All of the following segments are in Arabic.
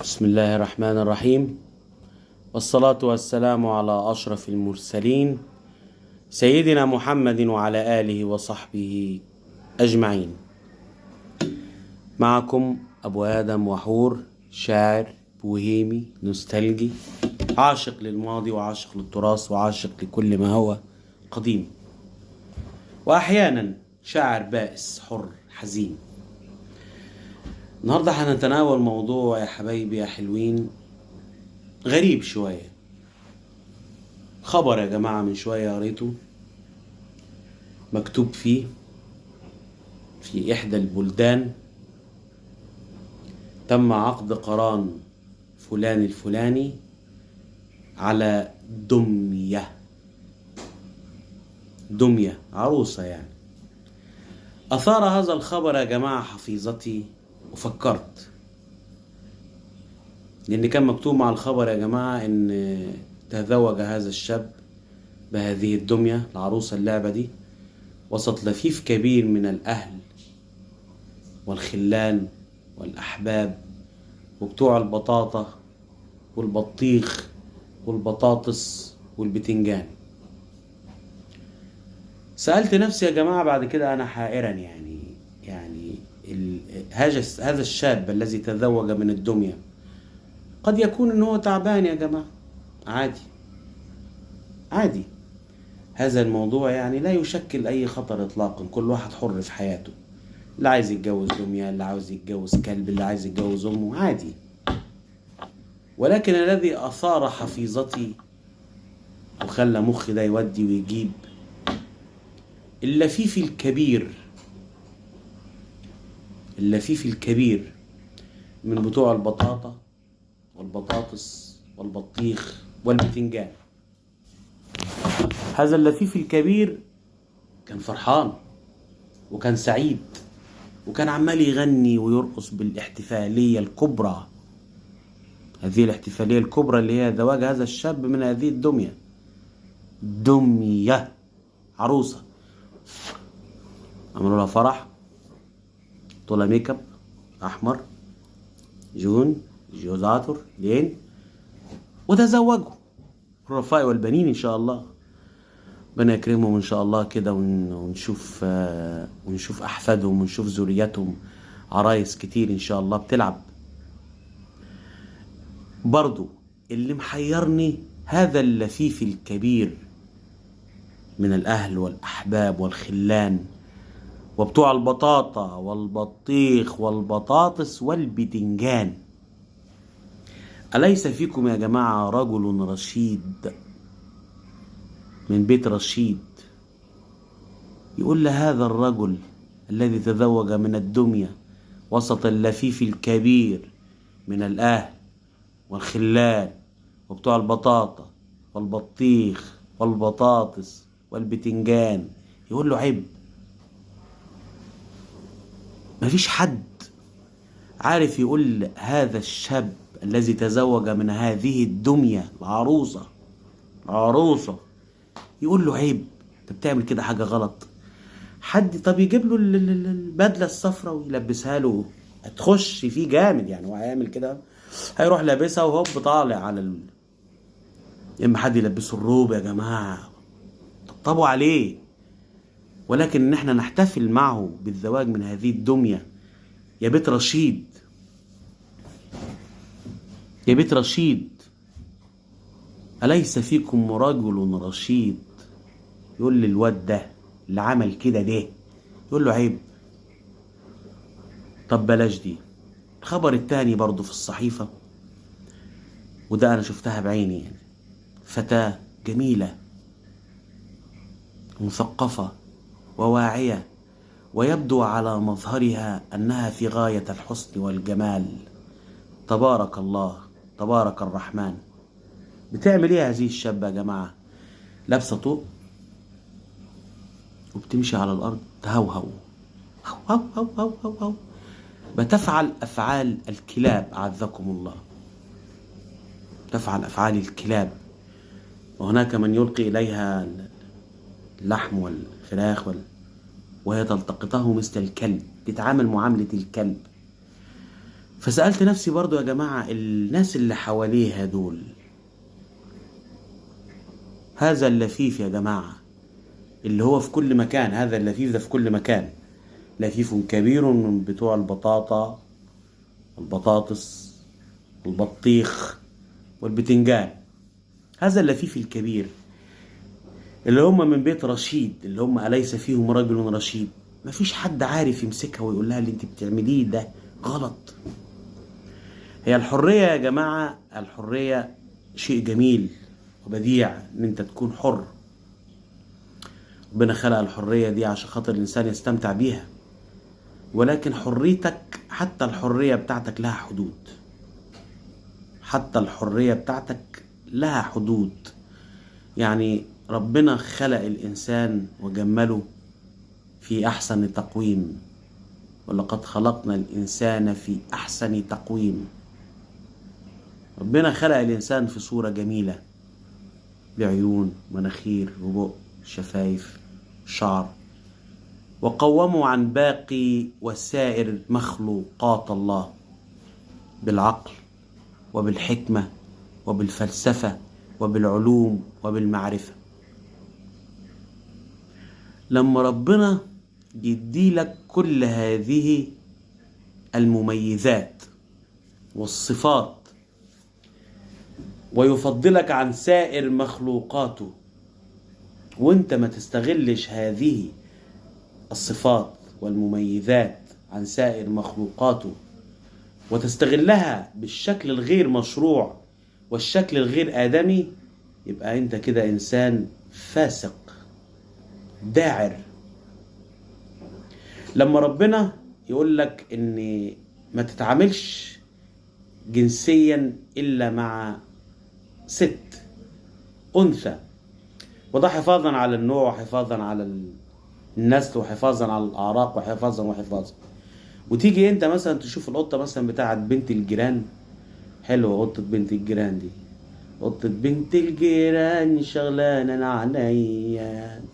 بسم الله الرحمن الرحيم، والصلاة والسلام على أشرف المرسلين سيدنا محمد وعلى آله وصحبه أجمعين. معكم أبو آدم وحور، شاعر بوهيمي نوستالجي، عاشق للماضي وعاشق للتراث وعاشق لكل ما هو قديم، وأحيانا شاعر بائس حر حزين. النهاردة هنتناول موضوع يا حبايبي يا حلوين غريب شوية. خبر يا جماعة من شوية قريته، مكتوب فيه في إحدى البلدان تم عقد قران فلان الفلاني على دمية عروسة يعني. أثار هذا الخبر يا جماعة حفيظتي وفكرت، لأن كان مكتوب مع الخبر يا جماعة إن تزوج هذا الشاب بهذه الدمية العروسة اللعبة دي وسط لفيف كبير من الأهل والخلان والأحباب وبتوع البطاطا والبطيخ والبطاطس والبتنجان. سألت نفسي يا جماعة بعد كده أنا حائرا، يعني هذا الشاب الذي تزوج من الدمية قد يكون إن هو تعبان يا جماعة، عادي. هذا الموضوع يعني لا يشكل أي خطر إطلاقا، كل واحد حر في حياته، اللي عايز يتجوز دمية، اللي عاوز يتجوز كلب، اللي عايز يتجوز أمه، عادي. ولكن الذي أثار حفيظتي وخلى مخي ده يودي ويجيب اللفيف الكبير من بتوع البطاطا والبطاطس والبطيخ والبتنجان. هذا اللفيف الكبير كان فرحان وكان سعيد وكان عمال يغني ويرقص بالاحتفالية الكبرى، هذه الاحتفالية الكبرى اللي هي زواج هذا الشاب من هذه دمية عروسة. عملوا لها فرح، طولها ميك اب احمر، جوزاتر لين، وتزوجوا الرفاء والبنين ان شاء الله. ربنا يكرمهم ان شاء الله كده، ونشوف احفادهم ونشوف ذريتهم عرايس كتير ان شاء الله بتلعب. برضو اللي محيرني هذا اللفيف الكبير من الاهل والاحباب والخلان وبتوع البطاطا والبطيخ والبطاطس والبتنجان. أليس فيكم يا جماعة رجل رشيد من بيت رشيد يقول لهذا الرجل الذي تزوج من الدمية وسط اللفيف الكبير من الأهل والخلان وبتوع البطاطا والبطيخ والبطاطس والبتنجان، يقول له عيب؟ مفيش حد عارف يقول هذا الشاب الذي تزوج من هذه الدمية العروسة يقول له عيب؟ انت بتعمل كده حاجة غلط. حد طب يجيب له البدلة الصفراء ويلبسها له، هتخش فيه جامد يعني. هو هيعمل كده، هيروح لابسها وهوب طالع على اما حد يلبسه الروب يا جماعة، طبطبوا عليه. ولكن ان احنا نحتفل معه بالزواج من هذه الدمية، يا بيت رشيد يا بيت رشيد، أليس فيكم رجل رشيد يقول للواد ده اللي عمل كده ده، يقول له عيب؟ طب بلاش دي. الخبر التاني برضو في الصحيفة، وده أنا شفتها بعيني، يعني فتاة جميلة مثقفة وواعية ويبدو على مظهرها أنها في غاية الحسن والجمال، تبارك الله تبارك الرحمن. بتعمل ايه هذه الشابة يا جماعة؟ لابسة طوق وبتمشي على الأرض تهوهو هو هو هو هو هو. بتفعل أفعال الكلاب أعزكم الله، تفعل أفعال الكلاب. وهناك من يلقي إليها اللحم والفراخ وهي تلتقطه مثل الكلب، تتعامل معاملة الكلب. فسألت نفسي برضو يا جماعة، الناس اللي حواليها دول، هذا اللفيف يا جماعة اللي هو في كل مكان، هذا اللفيف ده في كل مكان، لفيف كبير من بتوع البطاطا، البطاطس، البطيخ والبتنجان، هذا اللفيف الكبير اللي هم من بيت رشيد، اللي هم أليس فيهم رجل رشيد، مفيش حد عارف يمسكها ويقول لها اللي انت بتعمليه ده غلط. هي الحرية يا جماعة، الحرية شيء جميل وبديع ان انت تكون حر. ربنا خلق الحرية دي عشان خاطر الانسان يستمتع بيها، ولكن حريتك، حتى الحرية بتاعتك لها حدود، حتى الحرية بتاعتك لها حدود. يعني ربنا خلق الإنسان وجمله في أحسن تقويم، ولقد خلقنا الإنسان في أحسن تقويم. ربنا خلق الإنسان في صورة جميلة، بعيون، مناخير، وبق، شفايف، شعر، وقوموا عن باقي وسائر مخلوقات الله بالعقل وبالحكمة وبالفلسفة وبالعلوم وبالمعرفة. لما ربنا يديلك كل هذه المميزات والصفات ويفضلك عن سائر مخلوقاته، وانت ما تستغلش هذه الصفات والمميزات عن سائر مخلوقاته وتستغلها بالشكل الغير مشروع والشكل الغير آدمي، يبقى انت كده انسان فاسق داعر. لما ربنا يقول لك ان ما تتعاملش جنسيا الا مع ست انثى، وده حفاظا على النوع وحفاظا على النسل وحفاظا على الاعراق وحفاظا، وتيجي انت مثلا تشوف القطه مثلا بتاعت بنت الجيران، حلوه قطه بنت الجيران دي، قطه بنت الجيران شغلانه عينيا،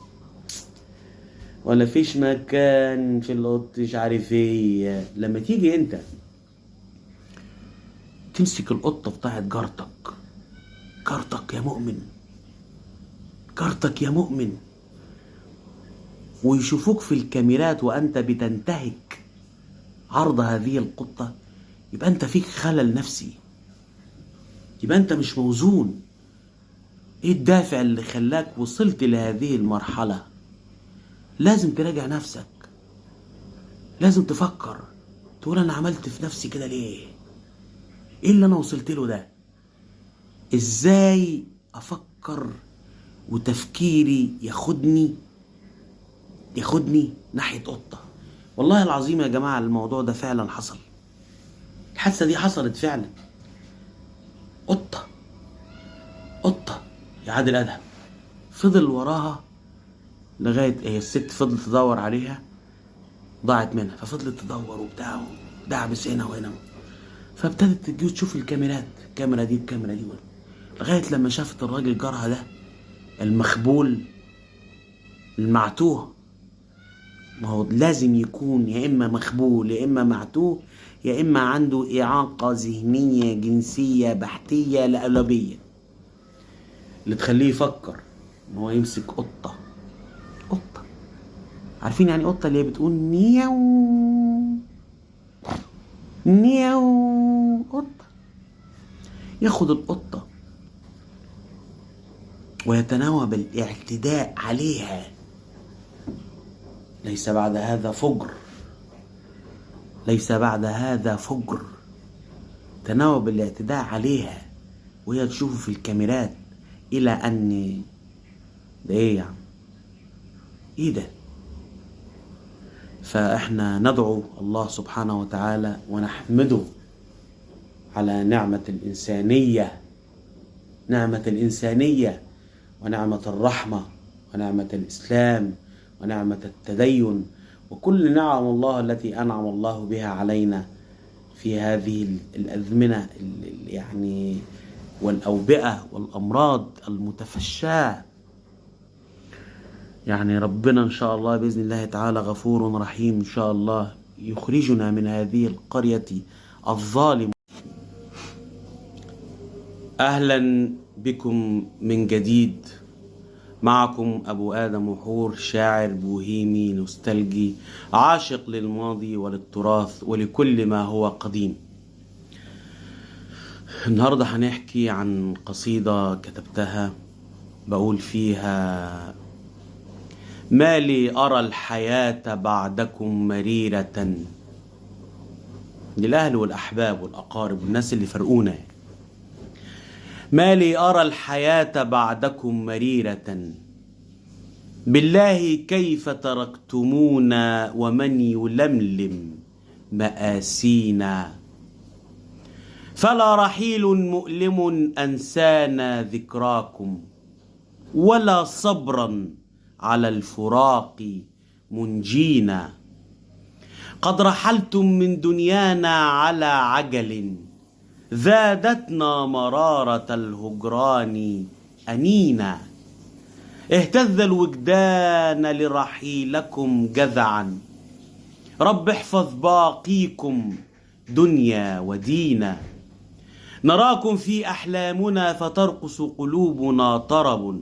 ولا فيش مكان في القط مش عارف ايه. لما تيجي انت تمسك القطه بتاعت جارتك، جارتك يا مؤمن، جارتك يا مؤمن، ويشوفوك في الكاميرات وانت بتنتهك عرض هذه القطه، يبقى انت فيك خلل نفسي، يبقى انت مش موزون. ايه الدافع اللي خلاك وصلت لهذه المرحله؟ لازم تراجع نفسك، لازم تفكر، تقول انا عملت في نفسي كده ليه؟ ايه اللي انا وصلت له ده؟ ازاي افكر وتفكيري ياخدني ناحية قطة؟ والله العظيم يا جماعة الموضوع ده فعلا حصل، الحادثة دي حصلت فعلا. قطة يا عادل أدهم فضل وراها لغاية هي الست فضلت تدور عليها، ضاعت منها، ففضلت تدور وبتاع ودعبس هنا وهنا، فابتدت تجي تشوف الكاميرات، الكاميرا دي لغاية لما شافت الراجل جارها ده المخبول المعتوه. ما هو لازم يكون يا إما مخبول يا إما معتوه يا إما عنده إعاقة ذهنية جنسية بحتية لألوبية اللي تخليه يفكر إن هو يمسك قطة. عارفين يعني قطة اللي هي بتقول نياو نياو؟ قطة. ياخد القطة ويتناوب الاعتداء عليها، ليس بعد هذا فجر، تناوب الاعتداء عليها وهي تشوفه في الكاميرات، إلى أن ده إيه يعني؟ إيه ده؟ فإحنا ندعو الله سبحانه وتعالى ونحمده على نعمة الإنسانية ونعمة الرحمة ونعمة الإسلام ونعمة التدين وكل نعم الله التي أنعم الله بها علينا في هذه الأزمنة يعني والأوبئة والأمراض المتفشاة. يعني ربنا إن شاء الله بإذن الله تعالى غفور رحيم، إن شاء الله يخرجنا من هذه القرية الظالم. أهلا بكم من جديد، معكم أبو آدم وحور، شاعر بوهيمي نوستالجي عاشق للماضي وللتراث ولكل ما هو قديم. النهاردة هنحكي عن قصيدة كتبتها بقول فيها: ما لي أرى الحياة بعدكم مريرة، للأهل والأحباب والأقارب والناس اللي فرقونا. ما لي أرى الحياة بعدكم مريرة، بالله كيف تركتمونا ومن يلملم مآسينا. فلا رحيل مؤلم أنسانا ذكراكم، ولا صبرا على الفراق منجينا. قد رحلتم من دنيانا على عجل، زادتنا مرارة الهجران أنينا. اهتز الوجدان لرحيلكم جزعا، رب احفظ باقيكم دنيا ودينا. نراكم في أحلامنا فترقص قلوبنا طرب،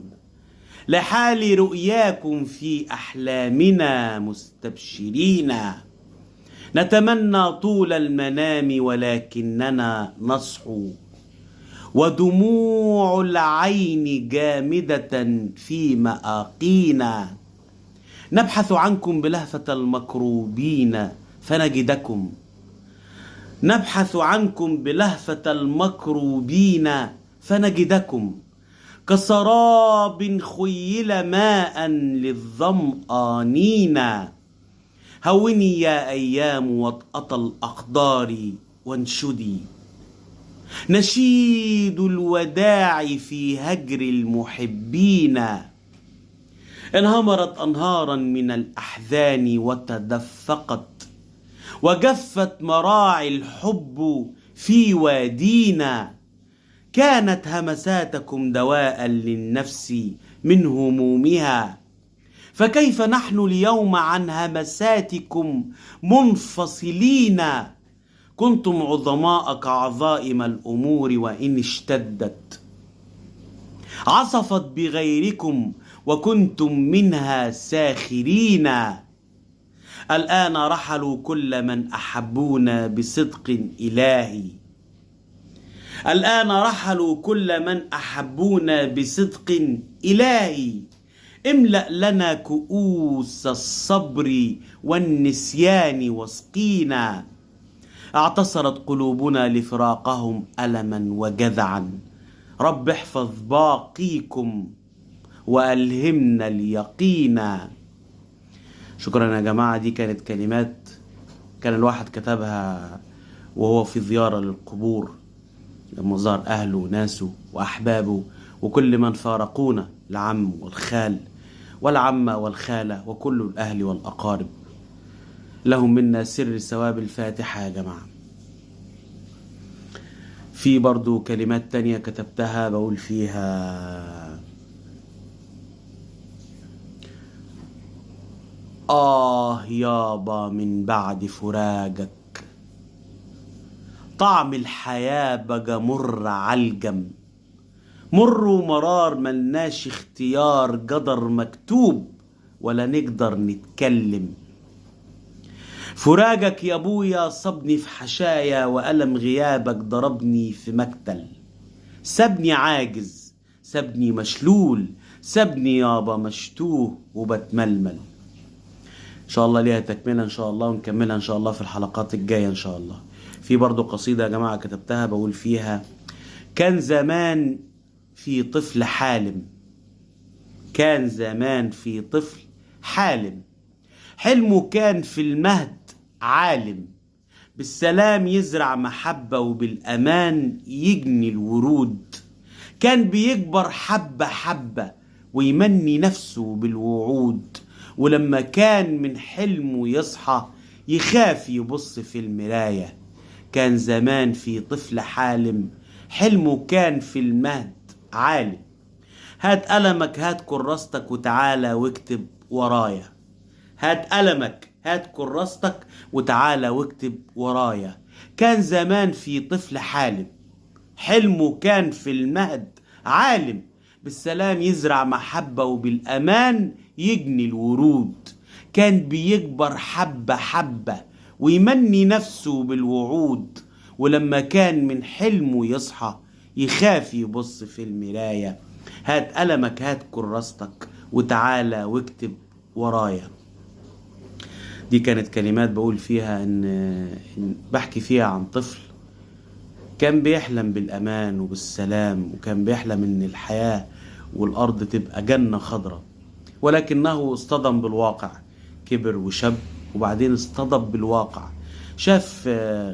لحال رؤياكم في أحلامنا مستبشرين. نتمنى طول المنام ولكننا نصحو، ودموع العين جامدة في مآقينا. نبحث عنكم بلهفة المكروبين فنجدكم، نبحث عنكم بلهفة المكروبين فنجدكم. كسراب خيل ماء للظمآنين. هوني يا أيام وطأة الأقدار وانشدي، نشيد الوداع في هجر المحبين. انهمرت أنهارا من الأحزان وتدفقت، وجفت مراعي الحب في وادينا. كانت همساتكم دواء للنفس من همومها، فكيف نحن اليوم عن همساتكم منفصلين. كنتم عظماء كعظائم الأمور، وإن اشتدت عصفت بغيركم وكنتم منها ساخرين. الآن رحلوا كل من أحبونا بصدق إلهي، الآن رحلوا كل من أحبونا بصدق إلهي. املأ لنا كؤوس الصبر والنسيان واسقينا. اعتصرت قلوبنا لفراقهم ألما وجذعا، رب احفظ باقيكم وألهمنا اليقين. شكرا يا جماعة. دي كانت كلمات كان الواحد كتبها وهو في زيارة للقبور، لما زار أهله وناسه وأحبابه وكل من فارقونا، العم والخال والعمة والخالة وكل الأهل والأقارب. لهم منا سر ثواب الفاتحة يا جماعة. في برضو كلمات تانية كتبتها بقول فيها: يابا من بعد فراقك، طعم الحياة بقى مر عالجم. مر ومرار ملناش اختيار، قدر مكتوب ولا نقدر نتكلم. فراقك يا ابويا صبني في حشايا، وألم غيابك ضربني في مقتل. سابني عاجز، سابني مشلول، سابني يابا مشتوه وبتململ. ان شاء الله ليها تكملة ان شاء الله، ونكملها ان شاء الله في الحلقات الجاية ان شاء الله. في برضو قصيدة يا جماعة كتبتها بقول فيها: كان زمان في طفل حالم، كان زمان في طفل حالم، حلمه كان في المهد عالم. بالسلام يزرع محبة وبالأمان يجني الورود. كان بيكبر حبة حبة ويمني نفسه بالوعود، ولما كان من حلمه يصحى يخاف يبص في المراية. كان زمان في طفل حالم، حلمه كان في المهد عالم. هات قلمك هات كراستك وتعالى واكتب ورايا. هات قلمك هات كراستك وتعالى واكتب ورايا. كان زمان في طفل حالم، حلمه كان في المهد عالم، بالسلام يزرع محبة وبالأمان يجني الورود. كان بيكبر حبة حبة ويمني نفسه بالوعود، ولما كان من حلمه يصحى يخاف يبص في المراية. هات قلمك هات كراستك وتعالى واكتب ورايا. دي كانت كلمات بقول فيها إن بحكي فيها عن طفل كان بيحلم بالأمان وبالسلام، وكان بيحلم إن الحياة والأرض تبقى جنة خضراء، ولكنه اصطدم بالواقع. كبر وشاب وبعدين اصطدم بالواقع، شاف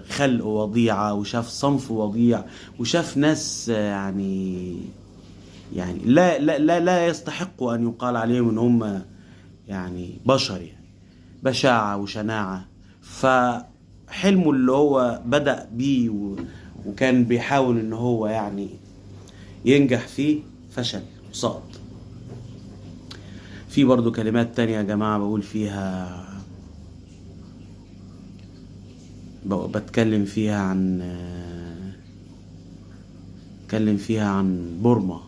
خلق وضيعة، وشاف صنف وضيع، وشاف ناس يعني لا يستحقوا أن يقال عليهم إن هم يعني بشر، يعني بشاعة وشناعة. فحلمه اللي هو بدأ بيه وكان بيحاول إن هو يعني ينجح فيه فشل وسقط. في برضو كلمات تانية يا جماعة بقول فيها، بتكلم فيها عن بورما،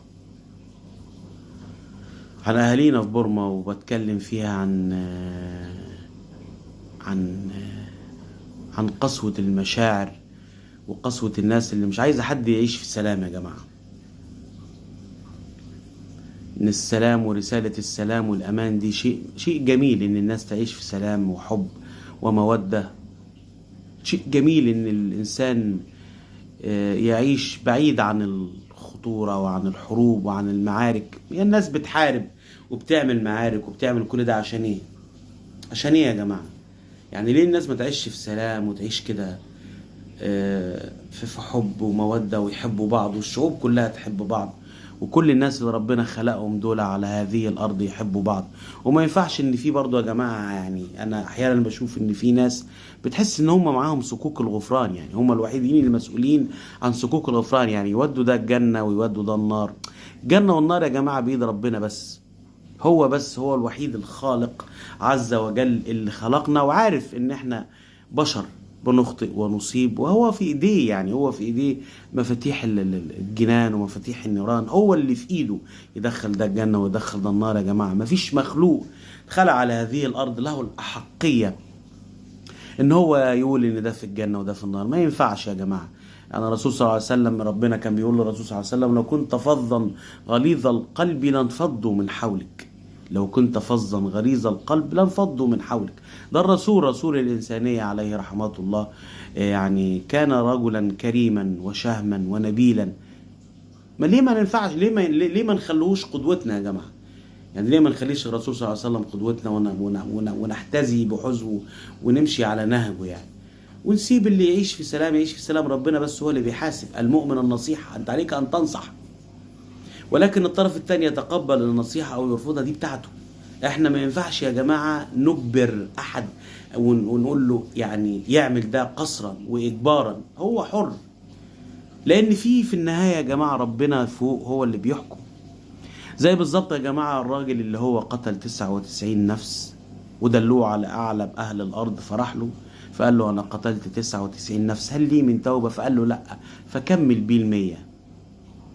عن أهالينا في بورما، وبتكلم فيها عن قسوة المشاعر وقسوة الناس اللي مش عايزة حد يعيش في سلام. يا جماعة، إن السلام ورسالة السلام والأمان دي شيء جميل، إن الناس تعيش في سلام وحب ومودة. شيء جميل إن الإنسان يعيش بعيد عن الخطورة وعن الحروب وعن المعارك. يعني الناس بتحارب وبتعمل معارك وبتعمل كل ده عشان إيه؟ عشان إيه يا جماعة؟ يعني ليه الناس ما تعيش في سلام وتعيش كده في حب ومودة ويحبوا بعض، والشعوب كلها تحب بعض، وكل الناس اللي ربنا خلقهم دول على هذه الأرض يحبوا بعض. وما ينفعش إن في برضو يا جماعة، يعني أنا أحيانا بشوف إن في ناس بتحس إن هم معاهم صكوك الغفران، يعني هم الوحيدين المسؤولين عن صكوك الغفران، يعني يودوا ده الجنة ويودوا ده النار. الجنة والنار يا جماعة بيد ربنا بس، هو الوحيد الخالق عز وجل اللي خلقنا، وعارف إن إحنا بشر بنخطئ ونصيب، وهو في ايديه، يعني هو في ايديه مفاتيح الجنان ومفاتيح النيران، هو اللي في ايده يدخل ده الجنة ويدخل ده النار. يا جماعة مفيش مخلوق خلق على هذه الارض له الاحقية ان هو يقول ان ده في الجنة وده في النار. ما ينفعش يا جماعة. يعني الرسول صلى الله عليه وسلم، ربنا كان بيقول للرسول صلى الله عليه وسلم: لو كنت فظا غليظ القلب لانفضوا من حولك. لو كنت فظا غليظ القلب لانفضوا من حولك. ده الرسول، رسول الإنسانية عليه رحمة الله، يعني كان رجلا كريما وشهما ونبيلا. ما ليه ما ننفعش؟ ليه ما نخلوش قدوتنا يا جماعة؟ يعني ليه ما نخليش الرسول صلى الله عليه وسلم قدوتنا ونحتذي بحزوه ونمشي على نهجه يعني، ونسيب اللي يعيش في سلام يعيش في سلام. ربنا بس هو اللي بيحاسب. المؤمن النصيحة، أنت عليك أن تنصح، ولكن الطرف الثاني يتقبل النصيحة أو يرفضها، دي بتاعته. احنا ما ينفعش يا جماعة نجبر أحد ونقول له يعني يعمل ده قصرا وإجبارا، هو حر. لأن في النهاية يا جماعة ربنا فوق هو اللي بيحكم. زي بالظبط يا جماعة الراجل اللي هو قتل 99 نفس ودلوه على أعلم أهل الأرض، فرح له فقال له: أنا قتلت 99 نفس، هل لي من توبة؟ فقال له: لأ. فكمل بيه 100،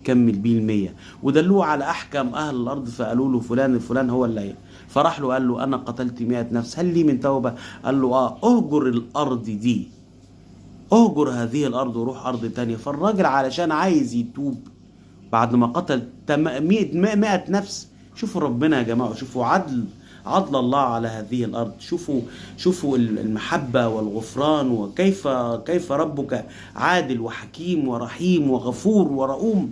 كمل بيه 100. ودلوه على أحكم أهل الأرض فقالوا له: فلان الفلان هو اللي فرح له قال له: أنا قتلت 100 نفس، هل لي من توبة؟ قال له: أهجر الأرض دي، أهجر هذه الأرض وروح أرض تانية. فالراجل علشان عايز يتوب بعد ما قتل 100 نفس. شوفوا ربنا يا جماعة، شوفوا عدل الله على هذه الأرض، شوفوا المحبة والغفران، وكيف ربك عادل وحكيم ورحيم وغفور ورؤوم.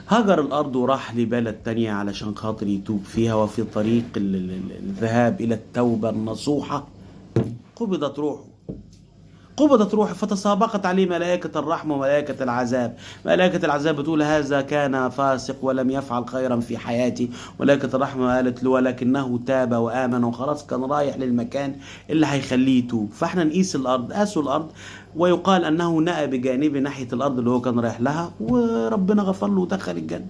هجر الأرض وراح لبلد تانية علشان خاطر يتوب فيها، وفي طريق الذهاب إلى التوبة النصوحة قبضت روحه فتسابقت عليه ملائكة الرحمة وملائكة العذاب. ملائكة العذاب بتقول: هذا كان فاسق ولم يفعل خيرا في حياته. ملائكة الرحمة قالت له: ولكنه تاب وآمن وخلاص كان رايح للمكان اللي هيخليه يتوب. فاحنا نقيس الأرض، قاسوا الأرض، ويقال أنه نأى بجانب ناحية الأرض اللي هو كان رايح لها، وربنا غفر له ودخل الجنة.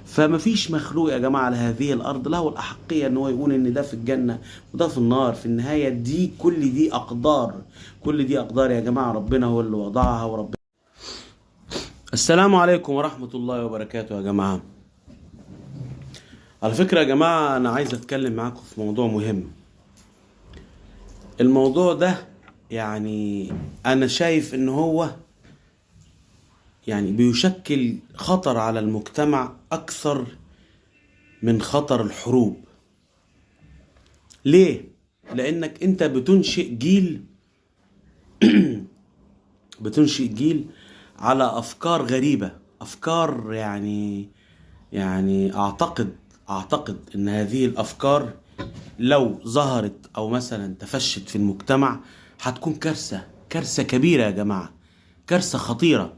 فمفيش مخلوق يا جماعة على هذه الأرض له الأحقية إن هو يقول إن ده في الجنة وده في النار. في النهاية دي كل دي أقدار، كل دي أقدار يا جماعة، ربنا هو اللي وضعها. وربنا. السلام عليكم ورحمة الله وبركاته يا جماعة. على فكرة يا جماعة أنا عايز أتكلم معاكم في موضوع مهم. الموضوع ده يعني أنا شايف إن هو يعني بيشكل خطر على المجتمع أكثر من خطر الحروب. ليه؟ لأنك أنت بتنشئ جيل بتنشئ جيل على أفكار غريبة، أفكار يعني أعتقد إن هذه الأفكار لو ظهرت أو مثلا تفشت في المجتمع هتكون كارثة كبيرة يا جماعة، كارثة خطيرة.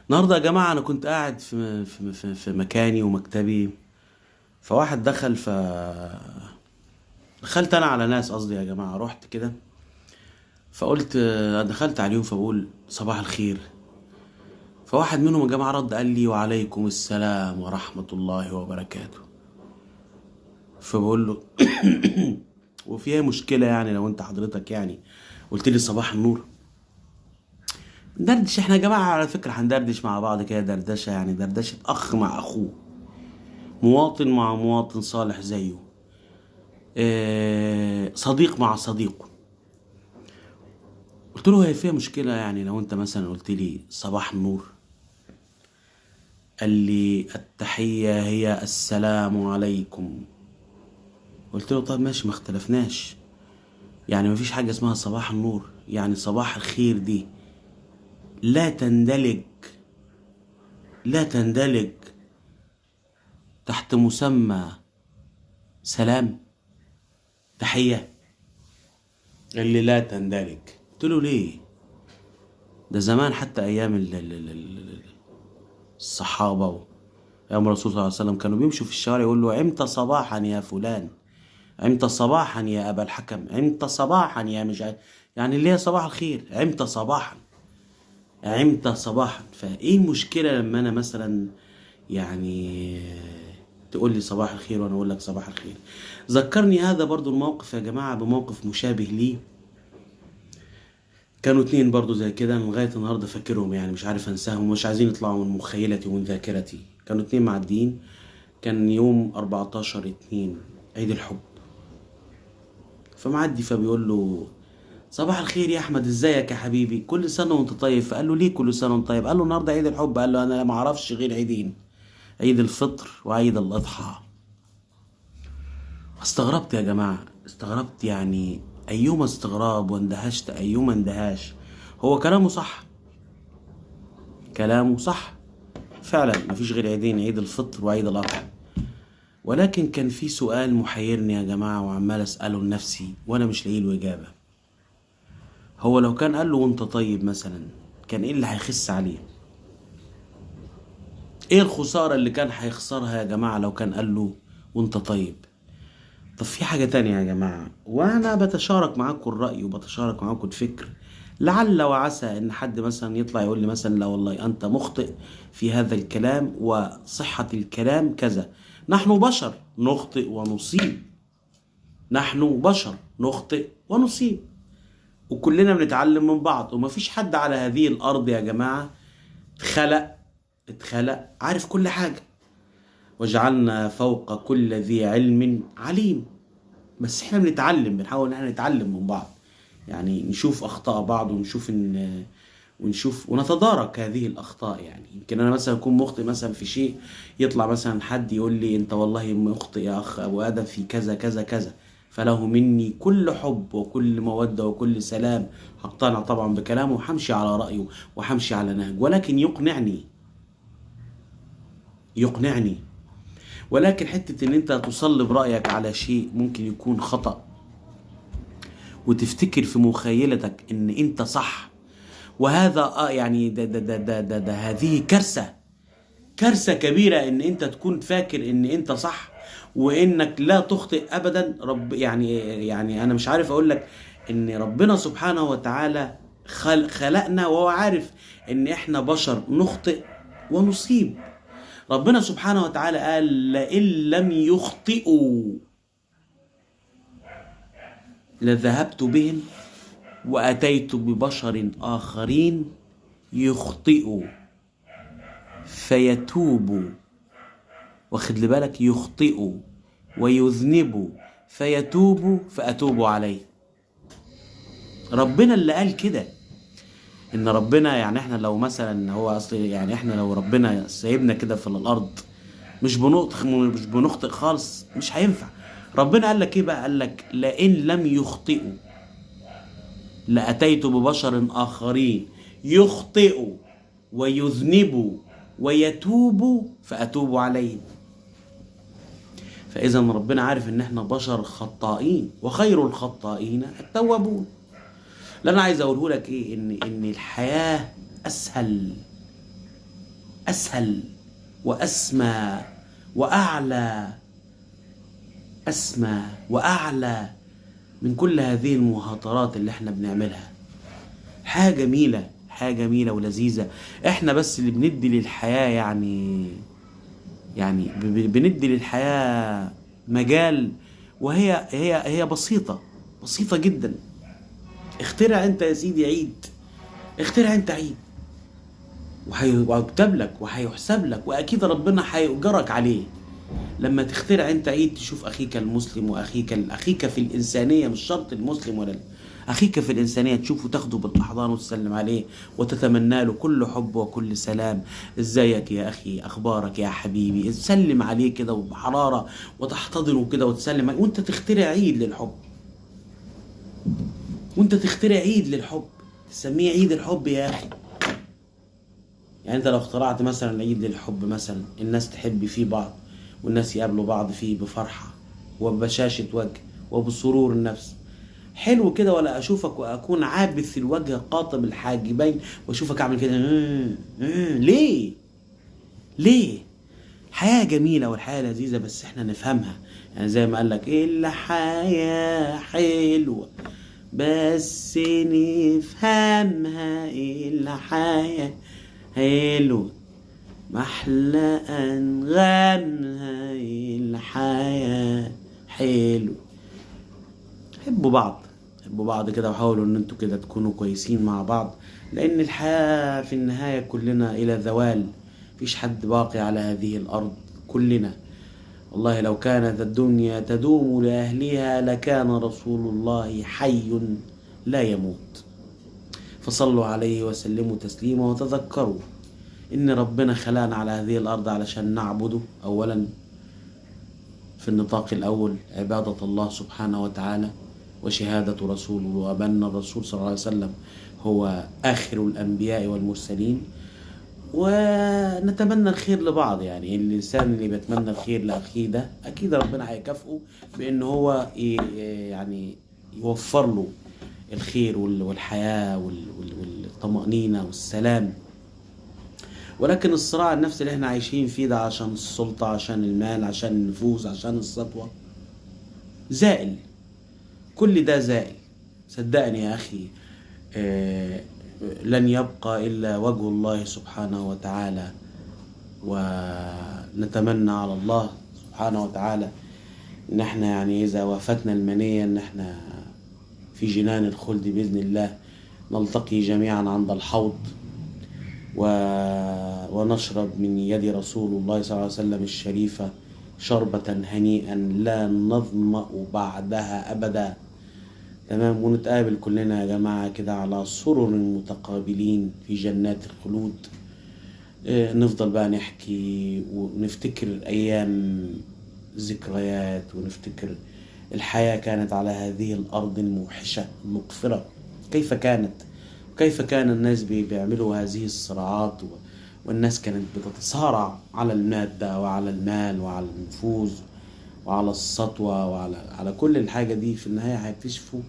النهارده يا جماعة أنا كنت قاعد في مكاني ومكتبي، فواحد دخلت أنا على ناس، قصدي يا جماعة رحت كده فقلت، دخلت عليهم فبقول صباح الخير. فواحد منهم يا جماعة رد قال لي وعليكم السلام ورحمة الله وبركاته. فبقول له وفيها مشكلة يعني لو انت حضرتك يعني قلت لي صباح النور؟ ندردش احنا يا جماعة، على فكرة هندردش مع بعض كده، دردشة يعني دردشة أخ مع أخوه، مواطن مع مواطن صالح زيه، صديق مع صديقه. قلت له هي فيها مشكلة يعني لو انت مثلا قلت لي صباح النور؟ قال لي التحية هي السلام عليكم. قلت له طيب ماشي، ما اختلفناش، يعني مفيش حاجة اسمها صباح النور، يعني صباح الخير دي لا تندلج تحت مسمى سلام تحية؟ قال لي لا تندلج. قلت له ليه؟ ده زمان حتى ايام الصحابة ايام الرسول صلى الله عليه وسلم كانوا بيمشوا في الشوارع يقول له عمت صباحا يا فلان، عمت صباحا يا ابا الحكم، عمت صباحا يا مش عارف، يعني اللي هي صباح الخير، عمت صباحا، عمت صباحا. فايه المشكلة لما انا مثلا يعني تقول لي صباح الخير وانا اقول لك صباح الخير؟ ذكرني هذا برضو الموقف يا جماعة بموقف مشابه ليه. كانوا اتنين برضو زي كده، أنا لغاية النهاردة فاكرهم، يعني مش عارف انساهم، مش عايزين يطلعوا من مخيلتي ومن ذاكرتي. كانوا اتنين معديين، كان يوم 14/2 عيد الحب. فمعدي فبيقول له صباح الخير يا احمد، ازيك يا حبيبي، كل سنة وانت طيب. فقال له ليه كل سنة وانت طيب؟ قال له النهارده عيد الحب. قال له انا ما اعرفش غير عيدين، عيد الفطر وعيد الاضحى. استغربت يا جماعة، استغربت يعني ايما استغراب، واندهشت ايما اندهاش. هو كلامه صح، كلامه صح فعلا، مفيش غير عيدين، عيد الفطر وعيد الاضحى. ولكن كان في سؤال محيرني يا جماعة وعمال اسأله لنفسي وانا مش لاقي له اجابة. هو لو كان قال له وانت طيب مثلا، كان ايه اللي هيخس عليه؟ ايه الخسارة اللي كان هيخسرها يا جماعة لو كان قال له وانت طيب؟ طب في حاجة تانية يا جماعة، وانا بتشارك معاكم الرأي وبتشارك معاكم الفكر، لعل وعسى ان حد مثلا يطلع يقول لي مثلا لا والله انت مخطئ في هذا الكلام وصحة الكلام كذا. نحن بشر نخطئ ونصيب، نحن بشر نخطئ ونصيب، وكلنا بنتعلم من بعض. ومفيش حد على هذه الارض يا جماعة اتخلق عارف كل حاجة. وجعلنا فوق كل ذي علم عليم. بس احنا بنحاول ان احنا نتعلم من بعض، يعني نشوف اخطاء بعض ونشوف ونتدارك هذه الاخطاء. يعني يمكن انا مثلا اكون مخطئ مثلا في شيء، يطلع مثلا حد يقول لي انت والله مخطئ يا اخ ابو ادم في كذا كذا كذا، فله مني كل حب وكل مودة وكل سلام. هقتنع طبعا بكلامه وحمشي على رأيه وحمشي على نهج، ولكن يقنعني. ولكن حتة ان انت تصلب رأيك على شيء ممكن يكون خطأ، وتفتكر في مخيلتك ان انت صح، وهذا يعني ده هذه كارثة كبيرة ان انت تكون فاكر ان انت صح وانك لا تخطئ ابدا. يعني انا مش عارف اقول لك ان ربنا سبحانه وتعالى خلقنا وهو عارف ان احنا بشر نخطئ ونصيب. ربنا سبحانه وتعالى قال لئن لم يخطئوا لذهبت بهم وأتيت ببشر آخرين يخطئوا فيتوبوا، واخد بالك، يخطئوا ويذنبوا فيتوبوا فأتوب عليه. ربنا اللي قال كده، ان ربنا يعني احنا لو مثلا هو اصل يعني احنا لو ربنا سايبنا كده في الارض مش بنخطئ خالص مش هينفع. ربنا قال لك ايه بقى؟ قال لك لئن لم يخطئوا لأتيت ببشر آخرين يخطئوا ويذنبوا ويتوبوا فأتوب عليهم. فإذا ربنا عارف ان احنا بشر خطائين، وخير الخطائين التوابون. اللي انا عايز اقوله لك ايه؟ ان الحياة اسهل واسمى واعلى، اسمى واعلى من كل هذه المهاترات اللي احنا بنعملها. حاجة جميلة، حاجة جميلة ولذيذة. احنا بس اللي بندي للحياة يعني بندي للحياة مجال، وهي بسيطة جدا. اخترع انت يا سيدي عيد، اخترع انت عيد وهيكتب لك وهيحسب لك، واكيد ربنا هيؤجرك عليه. لما تخترع انت عيد تشوف اخيك المسلم اخيك في الانسانيه، مش شرط المسلم ولا اخيك في الانسانيه، تشوفه تاخده بالاحضان وتسلم عليه وتتمنى له كل حب وكل سلام. ازيك يا اخي، اخبارك يا حبيبي، تسلم عليه كده وبحراره وتحتضنه كده وتسلم عليه، وانت تخترع عيد للحب، وانت تخترع عيد للحب تسميه عيد الحب يا اخي. يعني انت لو اخترعت مثلا عيد للحب، مثلا الناس تحب فيه بعض والناس يقابلوا بعض فيه بفرحة وبشاشة وجه وبسرور النفس، حلو كده. ولا اشوفك واكون عابث الوجه قاطب الحاجبين واشوفك اعمل كده ليه؟ حياة جميلة والحياة لذيذة، بس احنا نفهمها. يعني زي ما قال لك ايه، الحياة حلوة بس نفهمها، ايه الحياة حلوة محلى أنغامها، الحياة حلو. حبوا بعض كده، وحاولوا ان انتوا كده تكونوا كويسين مع بعض، لان الحياة في النهاية كلنا الى زوال، مفيش حد باقي على هذه الارض، كلنا. والله لو كانت الدنيا تدوم لأهلها لكان رسول الله حي لا يموت. فصلوا عليه وسلموا تسليما، وتذكروا إن ربنا خلقنا على هذه الأرض علشان نعبده أولا، في النطاق الأول عبادة الله سبحانه وتعالى وشهادة رسوله، وأن الرسول صلى الله عليه وسلم هو آخر الأنبياء والمرسلين. ونتمنى الخير لبعض، يعني الإنسان اللي بيتمنى الخير لأخيه ده أكيد ربنا هيكافئه بأنه هو يعني يوفر له الخير والحياة والطمأنينة والسلام. ولكن الصراع النفسي اللي احنا عايشين فيه ده عشان السلطة، عشان المال، عشان النفوذ، عشان السطوة، زائل. كل ده زائل، صدقني يا أخي. لن يبقى إلا وجه الله سبحانه وتعالى. ونتمنى على الله سبحانه وتعالى إن احنا يعني إذا وافتنا المنية إن احنا في جنان الخلد بإذن الله، نلتقي جميعا عند الحوض ونشرب من يد رسول الله صلى الله عليه وسلم الشريفة شربة هنيئا لا نظمأ بعدها أبدا. تمام. ونتقابل كلنا يا جماعة كده على سرر متقابلين في جنات الخلود. نفضل بقى نحكي ونفتكر أيام ذكريات، ونفتكر الحياة كانت على هذه الأرض الموحشة المقفرة، كيف كان الناس بيعملوا هذه الصراعات، والناس كانت بتتصارع على المادة وعلى المال وعلى النفوذ وعلى السطوة وعلى كل الحاجة دي. في النهاية هيكتشفوا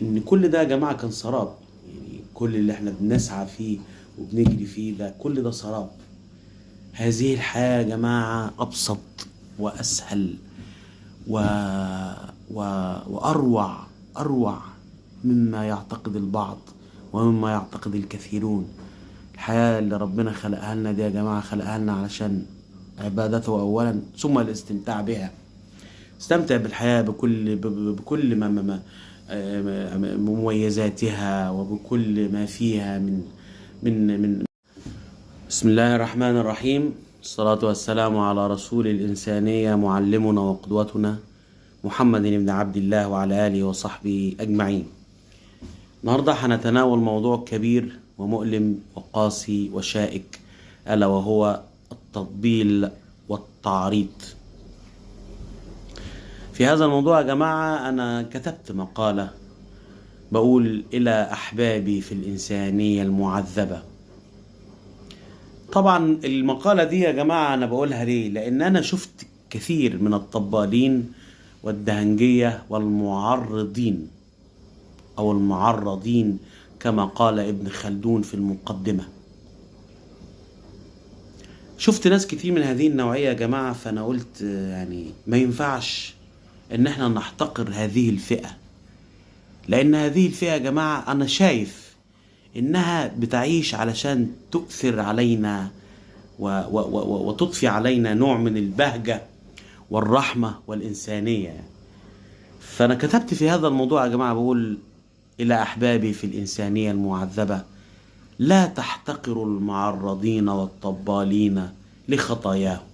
ان كل ده يا جماعة كان سراب. يعني كل اللي احنا بنسعى فيه وبنجري فيه ده، كل ده سراب. هذه الحياة يا جماعة أبسط وأسهل وأروع مما يعتقد البعض ومما يعتقد الكثيرون. الحياة اللي ربنا خلقها لنا دي يا جماعة خلقها لنا علشان عبادته أولا ثم الاستمتاع بها. استمتع بالحياة بكل مميزاتها وبكل ما فيها من بسم الله الرحمن الرحيم. الصلاة والسلام على رسول الإنسانية معلمنا وقدوتنا محمد بن عبد الله وعلى آله وصحبه أجمعين. النهاردة هنتناول موضوع كبير ومؤلم وقاسي وشائك، ألا وهو التطبيل والتعريض. في هذا الموضوع يا جماعة أنا كتبت مقالة بقول إلى أحبابي في الإنسانية المعذبة. طبعا المقالة دي يا جماعة أنا بقولها ليه؟ لأن أنا شفت كثير من الطبالين والدهنجية والمعرضين أو المعرضين كما قال ابن خلدون في المقدمة. شفت ناس كتير من هذه النوعية يا جماعة، فأنا قلت يعني ما ينفعش إن احنا نحتقر هذه الفئة، لأن هذه الفئة يا جماعة أنا شايف إنها بتعيش علشان تؤثر علينا وتضفي علينا نوع من البهجة والرحمة والإنسانية. فأنا كتبت في هذا الموضوع يا جماعة بقول إلى أحبابي في الإنسانية المعذبة: لا تحتقروا المعرضين والطبالين لخطاياهم،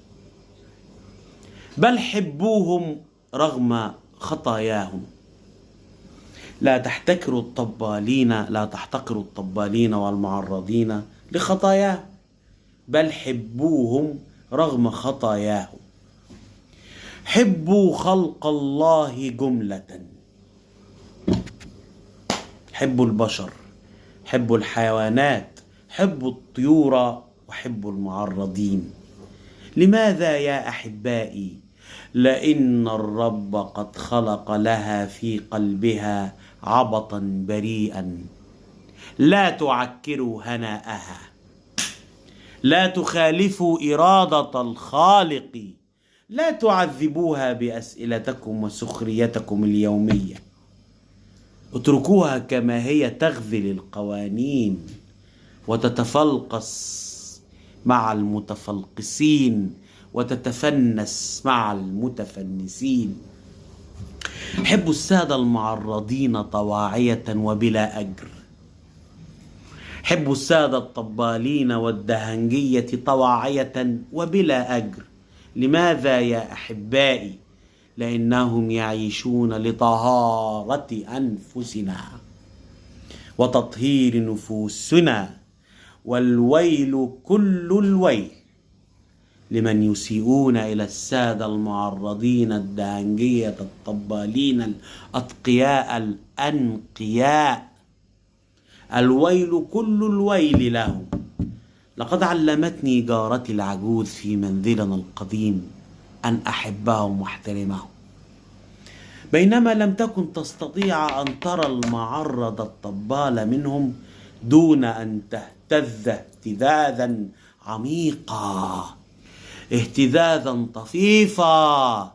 بل حبوهم رغم خطاياهم. لا تحتقروا الطبالين والمعرضين لخطاياهم، بل حبوهم رغم خطاياهم. حبوا خلق الله جملة، حبوا البشر، حبوا الحيوانات، حبوا الطيور، وحبوا المعرضين. لماذا يا أحبائي؟ لأن الرب قد خلق لها في قلبها عبطا بريئا. لا تعكروا هناءها، لا تخالفوا إرادة الخالق، لا تعذبوها بأسئلتكم وسخريتكم اليومية. اتركوها كما هي تغذل القوانين وتتفلقص مع المتفلقسين وتتفنس مع المتفنسين. حبوا السادة المعرضين طواعية وبلا أجر، حبوا السادة الطبالين والدهنجية طواعية وبلا أجر. لماذا يا أحبائي؟ لأنهم يعيشون لطهارة أنفسنا وتطهير نفوسنا، والويل كل الويل لمن يسيئون إلى السادة المعرضين الدهنجية الطبالين الأتقياء الأنقياء. الويل كل الويل لهم. لقد علمتني جارتي العجوز في منزلنا القديم أن أحبهم واحترمهم، بينما لم تكن تستطيع أن ترى المعرض الطبال منهم دون أن تهتز اهتزازا عميقا، اهتزازا طفيفا،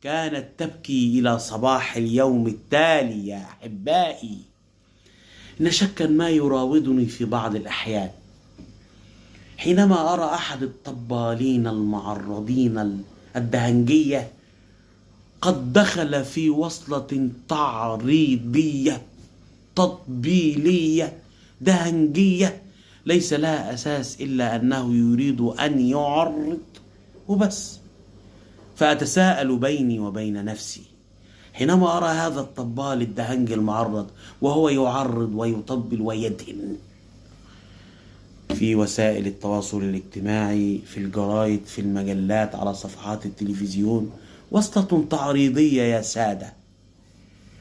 كانت تبكي إلى صباح اليوم التالي. يا أحبائي، إن شكا ما يراودني في بعض الأحيان حينما أرى أحد الطبالين المعرضين الدهنجية قد دخل في وصلة تعريضية تطبيلية دهنجية ليس لها أساس إلا أنه يريد أن يعرض وبس. فأتساءل بيني وبين نفسي حينما أرى هذا الطبال الدهنج المعرض وهو يعرض ويطبل ويدهن في وسائل التواصل الاجتماعي، في الجرايد، في المجلات، على صفحات التلفزيون، وصلة تعريضية يا سادة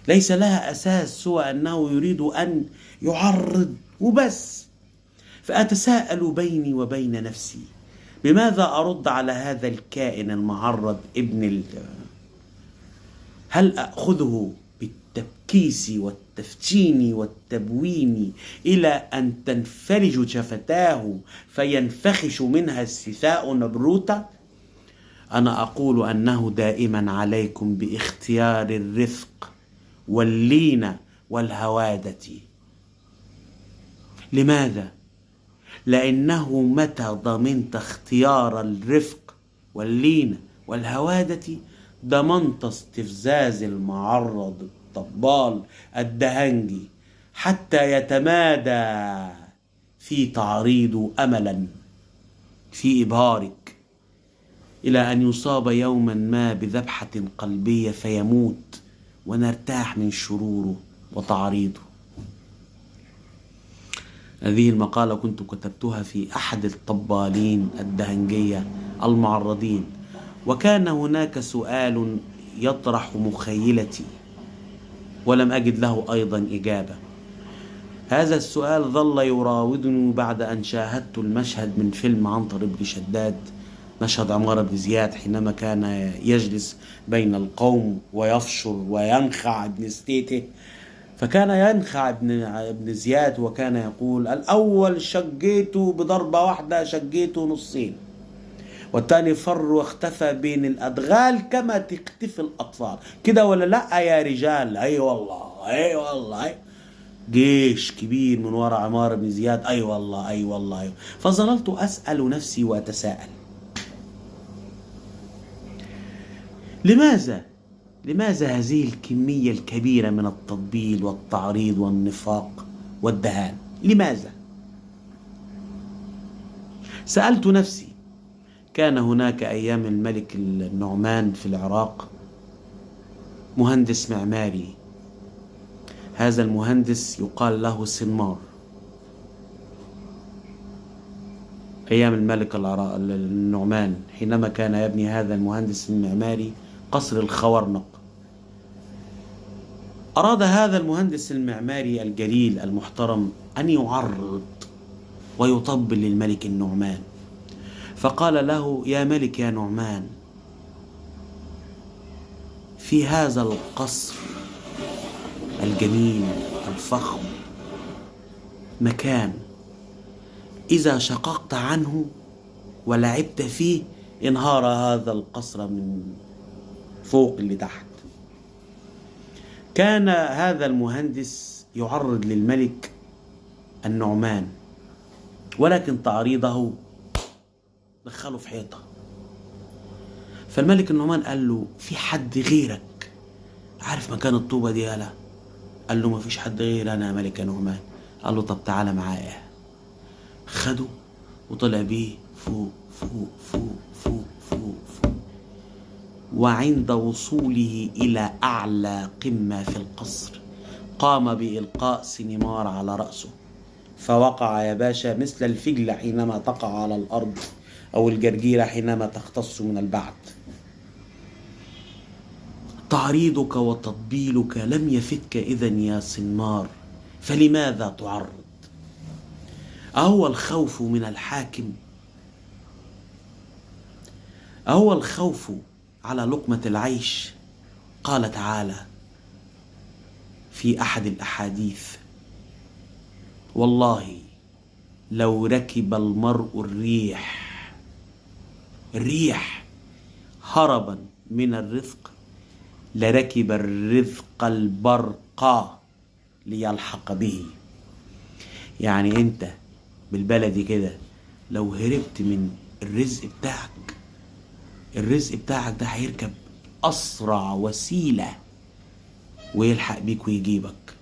ليس لها أساس سوى أنه يريد أن يعرض وبس. فأتساءل بيني وبين نفسي بماذا أرد على هذا الكائن المعرض هل أخذه بالتبكيس والتفتين والتبوين إلى أن تنفرج شفتاه فينفخش منها السثاء نبروتا؟ أنا أقول أنه دائما عليكم باختيار الرفق واللين والهوادة. لماذا؟ لأنه متى ضمنت اختيار الرفق واللينة والهوادة ضمنت استفزاز المعرض الطبال الدهنجي حتى يتمادى في تعريض أملا في إبهارك، إلى أن يصاب يوما ما بذبحة قلبية فيموت ونرتاح من شروره وتعريضه. هذه المقالة كنت كتبتها في أحد الطبالين الدهنجية المعرضين، وكان هناك سؤال يطرح مخيلتي ولم أجد له أيضا إجابة. هذا السؤال ظل يراودني بعد أن شاهدت المشهد من فيلم عنتر بن شداد، مشهد عمار بن زياد حينما كان يجلس بين القوم ويفشر وينخع ابن ستيته، فكان ينخع ابن زياد وكان يقول: الأول شجيته بضربة واحدة شجيته نصين، والتاني فر واختفى بين الأدغال كما تختفي الأطفال. كده ولا لأ يا رجال؟ أي والله أي والله. جيش كبير من وراء عمار بن زياد، أي والله أي والله. فظللت أسأل نفسي وأتساءل: لماذا هذه الكمية الكبيرة من التطبيل والتعريض والنفاق والدهان؟ لماذا؟ سألت نفسي. كان هناك أيام الملك النعمان في العراق مهندس معماري، هذا المهندس يقال له سنمار. أيام الملك النعمان حينما كان يبني هذا المهندس المعماري قصر الخورنق، أراد هذا المهندس المعماري الجليل المحترم أن يعرض ويطبل للملك النعمان، فقال له: يا ملك يا نعمان، في هذا القصر الجميل الفخم مكان إذا شققت عنه ولعبت فيه انهار هذا القصر من فوق لتحت. كان هذا المهندس يعرض للملك النعمان، ولكن تعريضه دخله في حيطة. فالملك النعمان قال له: في حد غيرك عارف مكان الطوبة دي؟ يالا. قال له: ما فيش حد غير أنا يا ملك النعمان. قال له: طب تعالى معايا. خده وطلع بيه فوق فوق فوق فوق فوق فوق، وعند وصوله إلى أعلى قمة في القصر قام بإلقاء سنمار على رأسه، فوقع يا باشا مثل الفجل حينما تقع على الأرض، أو الجرجيرة حينما تختص من البعث. تعريضك وتطبيلك لم يفتك إذن يا سنمار، فلماذا تعرض؟ أهو الخوف من الحاكم؟ أهو الخوف على لقمة العيش؟ قال تعالى في أحد الأحاديث: والله لو ركب المرء الريح هربا من الرزق لركب الرزق البرق ليلحق به. يعني انت بالبلدي كده لو هربت من الرزق بتاعك ده هيركب أسرع وسيلة ويلحق بيك ويجيبك.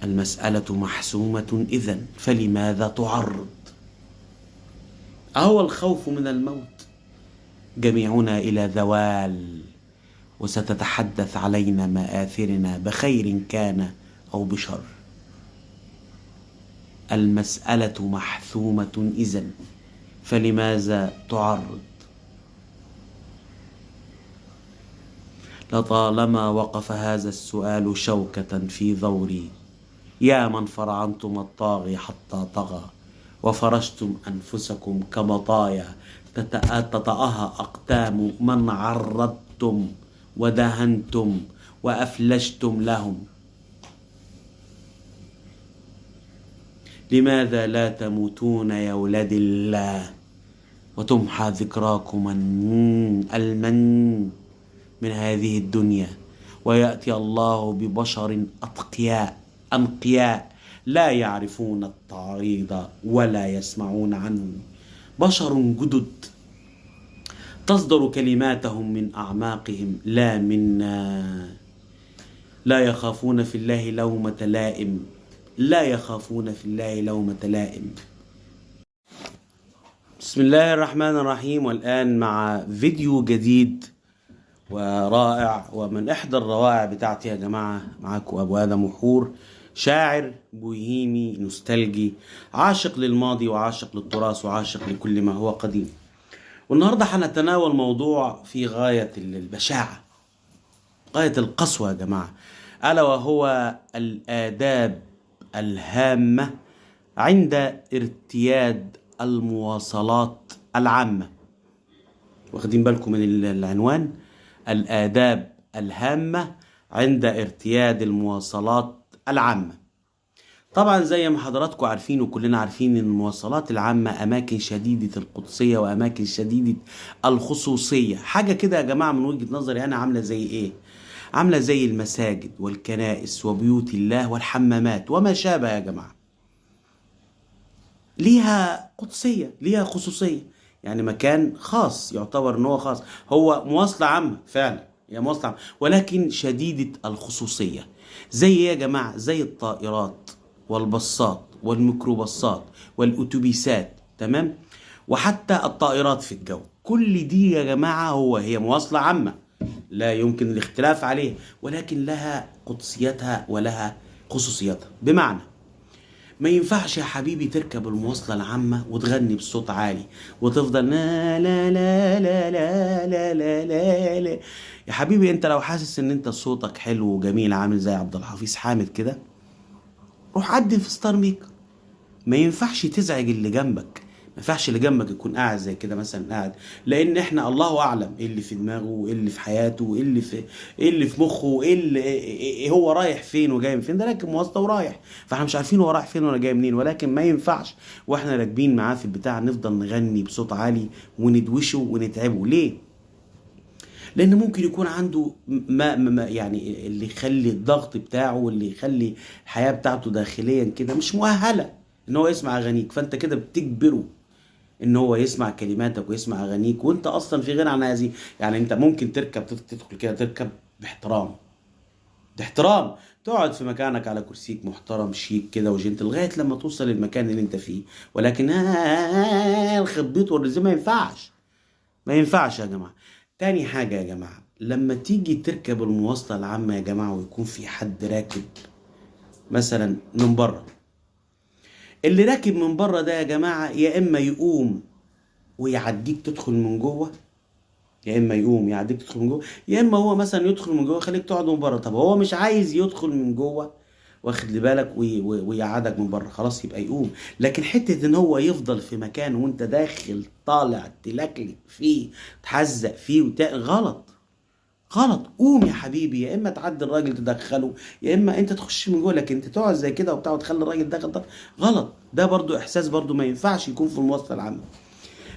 المسألة محسومة إذن، فلماذا تعرض؟ أهو الخوف من الموت؟ جميعنا إلى زوال، وستتحدث علينا مآثرنا بخير كان أو بشر. المسألة محسومة إذن، فلماذا تعرض؟ لطالما وقف هذا السؤال شوكة في ظوري. يا من فرعنتم الطاغي حتى طغى، وفرشتم أنفسكم كمطايا تتأهى أقدام من عرضتم ودهنتم وأفلشتم لهم. لماذا لا تموتون يا ولاد الله وتمحى ذكراكم المن من هذه الدنيا، ويأتي الله ببشر أنقياء لا يعرفون التعريض ولا يسمعون عنه، بشر جدد تصدر كلماتهم من أعماقهم لا منا، لا يخافون في الله لومة لائم، لا يخافون في الله لومة لائم. بسم الله الرحمن الرحيم. والآن مع فيديو جديد ورائع، ومن إحدى الروائع بتاعتي يا جماعة. معاكم أبو آدم وحور، شاعر بوهيمي نوستالجي، عاشق للماضي وعاشق للتراث وعاشق لكل ما هو قديم. والنهاردة هنتناول موضوع في غاية البشاعة، غاية القسوة يا جماعة، ألا وهو الآداب الهامة عند ارتياد المواصلات العامة. واخدين بالكم من العنوان؟ الآداب الهامة عند ارتياد المواصلات العامة. طبعا زي ما حضراتكم عارفين وكلنا عارفين ان المواصلات العامة اماكن شديدة القدسية واماكن شديدة الخصوصية. حاجة كده يا جماعة من وجهة نظري انا عاملة زي ايه؟ عاملة زي المساجد والكنائس وبيوت الله والحمامات وما شابه يا جماعة. ليها قدسية، ليها خصوصية، يعني مكان خاص، يعتبر ان هو خاص، هو مواصلة عامة فعلا، هي مواصلة عامة ولكن شديدة الخصوصية. زي ايه يا جماعة؟ زي الطائرات والبصات والميكروباصات والأتوبيسات، تمام؟ وحتى الطائرات في الجو، كل دي يا جماعة هي مواصلة عامة لا يمكن الاختلاف عليها، ولكن لها قدسيتها ولها خصوصيتها. بمعنى ما ينفعش يا حبيبي تركب المواصلة العامة وتغني بصوت عالي وتفضل لا لا لا لا لا لا لا لا لا. يا حبيبي انت لو حاسس ان انت صوتك حلو وجميل عامل زي عبد الحفيظ حامد كده، روح عدل في ستار ميكر. ما ينفعش تزعج اللي جنبك، ما ينفعش اللي جنبك يكون قاعد زي كده مثلا قاعد، لان احنا الله اعلم ايه اللي في دماغه وايه اللي في حياته وايه اللي في مخه وايه اللي إيه هو رايح فين وجاي من فين. ده راكب مواصله ورايح، فاحنا مش عارفين هو رايح فين ولا جاي منين. ولكن ما ينفعش واحنا راكبين معاه في البتاع نفضل نغني بصوت عالي وندوشه ونتعبه. ليه؟ لان ممكن يكون عنده ما يعني اللي يخلي الضغط بتاعه واللي يخلي الحياه بتاعته داخليا كده مش مؤهله ان هو يسمع اغانيك، فانت كده بتجبره ان هو يسمع كلماتك ويسمع اغانيك، وانت اصلا في غنى عن هذه. يعني انت ممكن تركب، تدخل كده تركب باحترام، باحترام، تقعد في مكانك على كرسيك محترم شيك كده وجنت لغايه لما توصل للمكان اللي انت فيه. ولكن الخبيط والرزق ما ينفعش، ما ينفعش يا جماعه. تاني حاجه يا جماعه، لما تيجي تركب المواصله العامه يا جماعه ويكون في حد راكب مثلا من بره، اللي راكب من بره ده يا جماعه يا اما يقوم ويعديك تدخل من جوه، يا اما يقوم يعديك تدخل من جوه، يا اما هو مثلا يدخل من جوه يخليك تقعد من بره. طب هو مش عايز يدخل من جوه، واخد لي بالك، ويقعدك من بره، خلاص يبقى يقوم. لكن حته ان هو يفضل في مكان وانت داخل طالع تلكلك فيه تحزق فيه غلط، غلط. قوم يا حبيبي، يا اما تعدي الراجل تدخله، يا اما انت تخش من جوه. لكن انت تقعد زي كده وبتاع وتخلي الراجل داخل، ده غلط. ده برضو احساس برضو ما ينفعش يكون في المواصله العامه.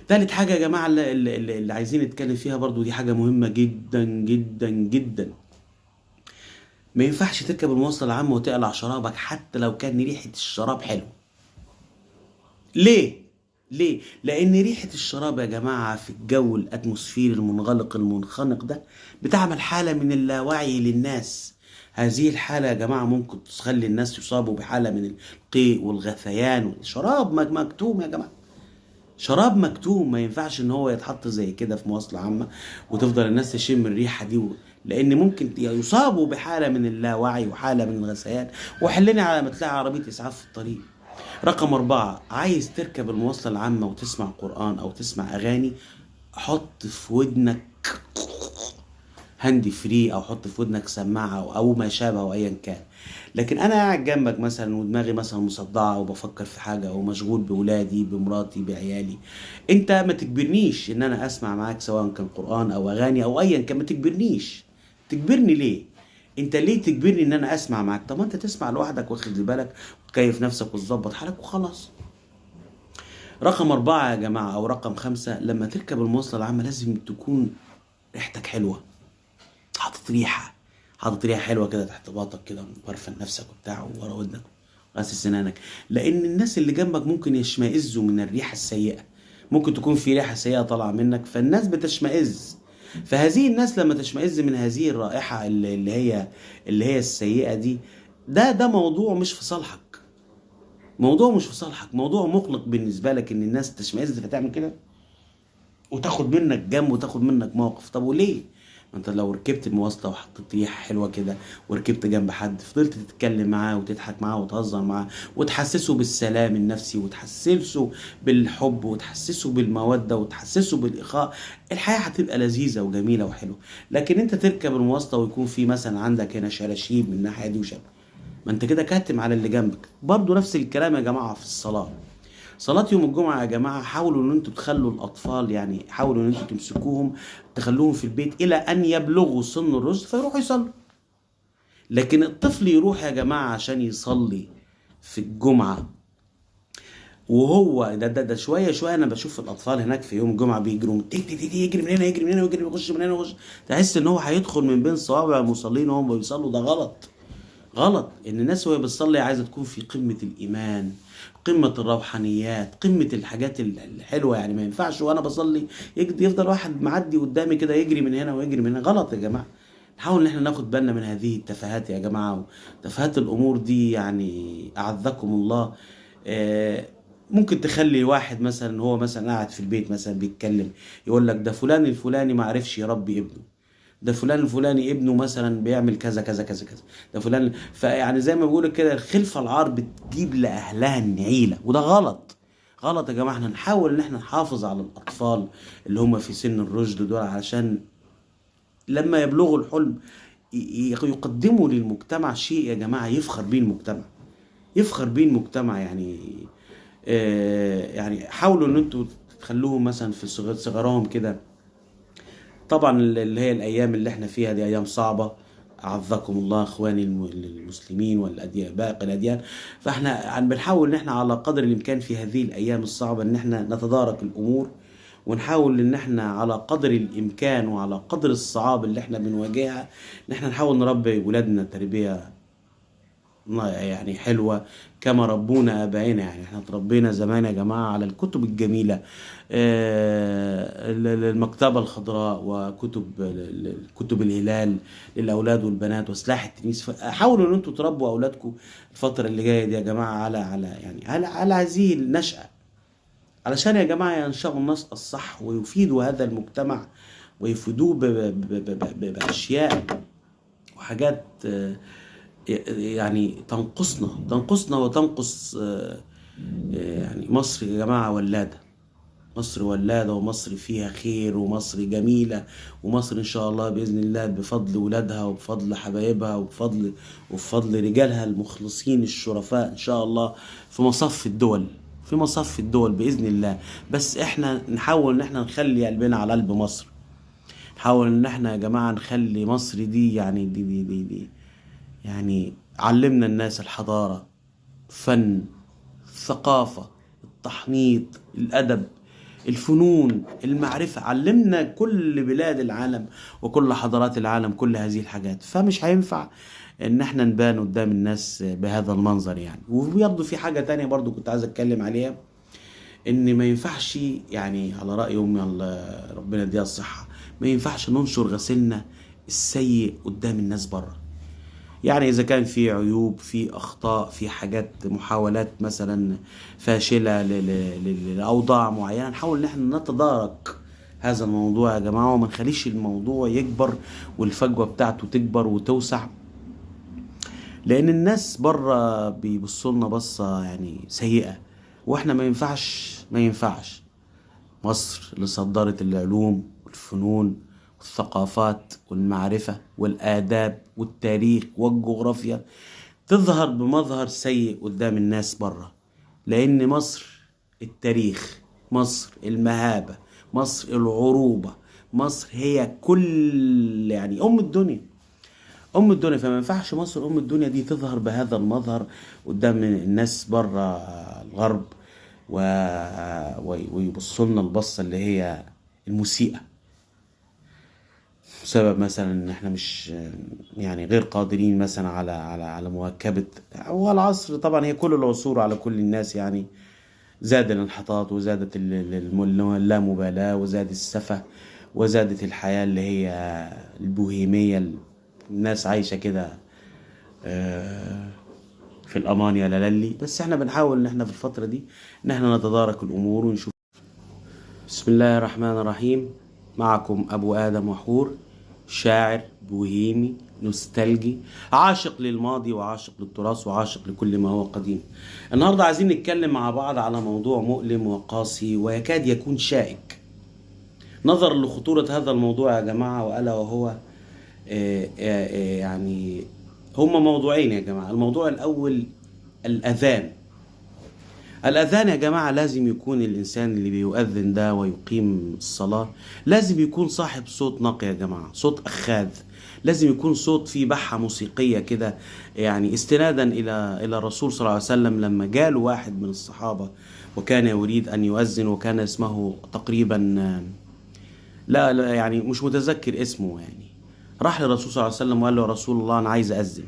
تالت حاجة يا جماعة اللي عايزين نتكلم فيها برضو، دي حاجة مهمة جدا جدا جدا. ما ينفعش تركب المواصلة العامة وتقلع شرابك حتى لو كان ريحة الشراب حلو. ليه؟ ليه؟ لأن ريحة الشراب يا جماعة في الجو الأتموسفيري المنغلق المنخنق ده بتعمل حالة من اللاوعي للناس. هذه الحالة يا جماعة ممكن تخلي الناس يصابوا بحالة من القيء والغثيان. والشراب مكتوم يا جماعة، شراب مكتوم، ما ينفعش ان هو يتحط زي كده في مواصلة عامة وتفضل الناس تشم الريحة دي لان ممكن يصابوا بحالة من اللاوعي وحالة من الغثيان. وحلني على ما تلاقي عربية اسعاف في الطريق. رقم 4، عايز تركب المواصلة العامة وتسمع قرآن او تسمع اغاني، حط في ودنك هاند فري او حط في ودنك سماعه او ما شابه او ايا كان. لكن انا قاعد جنبك مثلا ودماغي مثلا مصدعه وبفكر في حاجه او مشغول بولادي بمراتي بعيالي، انت ما تجبرنيش ان انا اسمع معاك سواء كان قران او اغاني او ايا كان. ما تجبرنيش. تجبرني ليه؟ انت ليه تجبرني ان انا اسمع معاك؟ طب ما انت تسمع لوحدك واخد بالك وتكيف نفسك وتظبط حالك وخلاص. رقم 4 يا جماعه او رقم 5، لما تركب المواصله العامه لازم تكون ريحتك حلوه، حاطط ريحه، حاطط ريحه حلوه كده تحت باطك كده ومبرفن نفسك وبتاع ورا ودنك غاسل سنانك، لان الناس اللي جنبك ممكن يشمئزوا من الريحه السيئه، ممكن تكون في ريحة سيئة طالعة منك، فالناس بتشمئز. فهذه الناس لما تشمئز من هذه الرائحة اللي هي السيئة دي، ده موضوع مش في صالحك. موضوع مش في صالحك، موضوع مقلق بالنسبة لك ان الناس تشمئز فتعمل كده وتاخد منك جنب وتاخد منك موقف. طب وليه؟ ما انت لو ركبت المواصلة وحطيت ريحة حلوة كده وركبت جنب حد، فضلت تتكلم معاه وتضحك معاه وتهزر معاه وتحسسه بالسلام النفسي وتحسسه بالحب وتحسسه بالمودة وتحسسه بالإخاء، الحياة هتبقى لذيذة وجميلة وحلوة. لكن انت تركب المواصلة ويكون في مثلا عندك هنا شراشيب من الناحية دي وشاب، ما انت كده كاتم على اللي جنبك. برضو نفس الكلام يا جماعة في الصلاة. صلاة يوم الجمعة يا جماعة حاولوا ان انتوا تخلوا الاطفال، يعني حاولوا ان انتوا تمسكوهم تخلوهم في البيت الى ان يبلغوا سن الرشد فيروحوا يصلوا. لكن الطفل يروح يا جماعة عشان يصلي في الجمعة وهو ده شوية شوية. انا بشوف الاطفال هناك في يوم الجمعة بيجروا يجري من هنا يجري من هنا ويجري يخش من هنا ويخش، تحس ان هو هيدخل من بين صوابع المصلين وهم بيصلوا. ده غلط. غلط ان الناس وهي بتصلي عايزه تكون في قمه الايمان، قمه الروحانيات، قمه الحاجات الحلوه. يعني ما ينفعش وانا بصلي يفضل واحد معدي قدامي كده يجري من هنا ويجري من هنا. غلط يا جماعه. نحاول ان احنا ناخد بالنا من هذه التفاهات يا جماعه، وتفاهات الامور دي يعني اعزكم الله. ممكن تخلي واحد مثلا هو مثلا قاعد في البيت مثلا بيتكلم يقول لك ده فلان الفلاني ما عرفش يربي ابنه، ده فلان الفلاني ابنه مثلا بيعمل كذا كذا كذا كذا، ده فلان. فيعني زي ما بيقولوا كده الخلفة العار بتجيب لأهلها النعيلة، وده غلط. غلط يا جماعة. احنا نحاول ان احنا نحافظ على الأطفال اللي هم في سن الرشد دول علشان لما يبلغوا الحلم يقدموا للمجتمع شيء يا جماعة يفخر بيه المجتمع، يفخر بيه المجتمع. يعني حاولوا ان انتوا تخلوهم مثلا في صغرهم كده. طبعا اللي هي الايام اللي احنا فيها دي ايام صعبه، اعزكم الله اخواني المسلمين والاديان باقي الاديان. فاحنا بنحاول ان احنا على قدر الامكان في هذه الايام الصعبه ان احنا نتدارك الامور، ونحاول ان احنا على قدر الامكان وعلى قدر الصعاب اللي احنا بنواجهها ان احنا نحاول نربي ولادنا تربيه يعني حلوة كما ربونا آبائنا. يعني احنا تربينا زمان يا جماعة على الكتب الجميلة، المكتبة الخضراء كتب الهلال للأولاد والبنات وسلاح التلميذ. حاولوا ان انتوا تربوا أولادكم الفترة اللي جاية دي يا جماعة على هذه النشأة، علشان يا جماعة ينشأوا الناس الصح ويفيدوا هذا المجتمع ويفيدوه بأشياء وحاجات يعني تنقصنا وتنقص. يعني مصر يا جماعة ولادة، مصر ولادة، ومصر فيها خير، ومصر جميلة، ومصر إن شاء الله بإذن الله بفضل ولادها وبفضل حبايبها وبفضل رجالها المخلصين الشرفاء إن شاء الله في مصف الدول، في مصف الدول بإذن الله. بس إحنا نحاول إن إحنا نخلي قلبنا على قلب مصر، نحاول إن إحنا يا جماعة نخلي مصر دي يعني دي يعني علمنا الناس الحضارة، فن، الثقافة، التحنيط، الأدب، الفنون، المعرفة. علمنا كل بلاد العالم وكل حضارات العالم كل هذه الحاجات. فمش هينفع ان احنا نبان قدام الناس بهذا المنظر يعني. وبرضه في حاجة تانية برضه كنت عايز اتكلم عليها، ان ما ينفعش يعني على رأي امي الله ربنا يديها الصحة، ما ينفعش ننشر غسيلنا السيء قدام الناس بره. يعني إذا كان في عيوب، في أخطاء، في حاجات محاولات مثلا فاشلة لأوضاع معينة، نحاول إن احنا نتدارك هذا الموضوع يا جماعة، وما نخليش الموضوع يكبر والفجوة بتاعته تكبر وتوسع. لأن الناس بره بيبصوا لنا بصة يعني سيئة، وإحنا ما ينفعش مصر اللي صدرت العلوم والفنون والثقافات والمعرفة والآداب والتاريخ والجغرافيا تظهر بمظهر سيء قدام الناس برا. لأن مصر التاريخ، مصر المهابة، مصر العروبة، مصر هي كل يعني أم الدنيا، أم الدنيا. فما ينفعش مصر أم الدنيا دي تظهر بهذا المظهر قدام الناس برا الغرب ويبصوا لنا البصة اللي هي المسيئة، بسبب مثلا ان احنا مش يعني غير قادرين مثلا على مواكبة. والعصر طبعا هي كل العصور على كل الناس يعني زاد الانحطاط، وزادت اللامبالاة، وزاد السفة، وزادت الحياة اللي هي البوهيمية. الناس عايشة كده في الأمان يا لالي. بس احنا بنحاول ان احنا في الفترة دي ان احنا نتدارك الأمور ونشوف. بسم الله الرحمن الرحيم. معكم أبو آدم وحور، شاعر بوهيمي نوستالجي، عاشق للماضي وعاشق للتراث وعاشق لكل ما هو قديم. النهاردة عايزين نتكلم مع بعض على موضوع مؤلم وقاسي ويكاد يكون شائك نظرا لخطورة هذا الموضوع يا جماعة، وألا وهو يعني هما موضوعين يا جماعة. الموضوع الأول الأذان. الأذان يا جماعة لازم يكون الإنسان اللي بيؤذن ده ويقيم الصلاة لازم يكون صاحب صوت نقي يا جماعة، صوت أخاذ، لازم يكون صوت فيه بحة موسيقية كده. يعني استنادا إلى الرسول صلى الله عليه وسلم لما جاله واحد من الصحابة وكان يريد أن يؤذن، وكان اسمه تقريبا لا يعني مش متذكر اسمه يعني. راح للرسول صلى الله عليه وسلم وقال له: يا رسول الله أنا عايز أذن.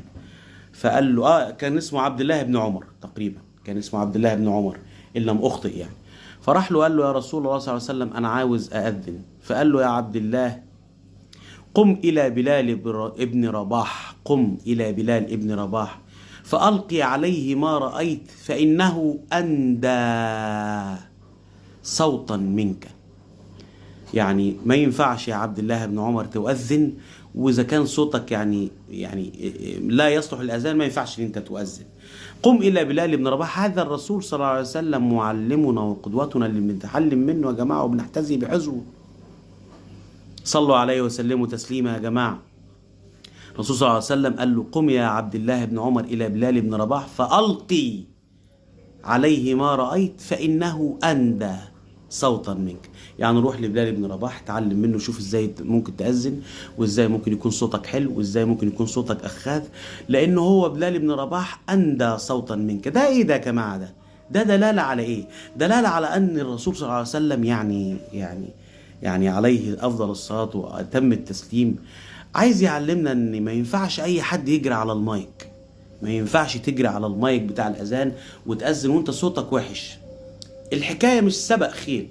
فقال له كان اسمه عبد الله بن عمر تقريبا، كان اسمه عبد الله بن عمر إن لم أخطئ يعني. فراح له قال له: يا رسول الله صلى الله عليه وسلم أنا عاوز أأذن. فقال له: يا عبد الله قم إلى بلال ابن رباح، قم إلى بلال ابن رباح فألقي عليه ما رأيت فإنه أندى صوتا منك. يعني ما ينفعش يا عبد الله بن عمر تؤذن، واذا كان صوتك يعني لا يصلح الاذان ما ينفعش ان انت تؤذن. قم الى بلال بن رباح. هذا الرسول صلى الله عليه وسلم معلمنا وقدوتنا اللي بنتعلم منه يا جماعه وبنحتذي بحزبه. صلوا عليه وسلموا تسليما يا جماعه. الرسول صلى الله عليه وسلم قال له: قم يا عبد الله بن عمر الى بلال بن رباح فألقي عليه ما رأيت فإنه أندى صوتا منك. يعني روح لبلال بن رباح تعلم منه، شوف ازاي ممكن تأذن، وازاي ممكن يكون صوتك حلو، وازاي ممكن يكون صوتك أخاذ، لأنه هو بلال بن رباح أندى صوتا منك. ده ايه ده يا جماعة؟ ده دلالة على ايه؟ دلالة على أن الرسول صلى الله عليه وسلم يعني عليه أفضل الصلاة وأتم التسليم عايز يعلمنا ان ما ينفعش أي حد يجري على المايك. ما ينفعش تجري على المايك بتاع الأذان وتأذن وانت صوتك وحش. الحكاية مش سبق خير.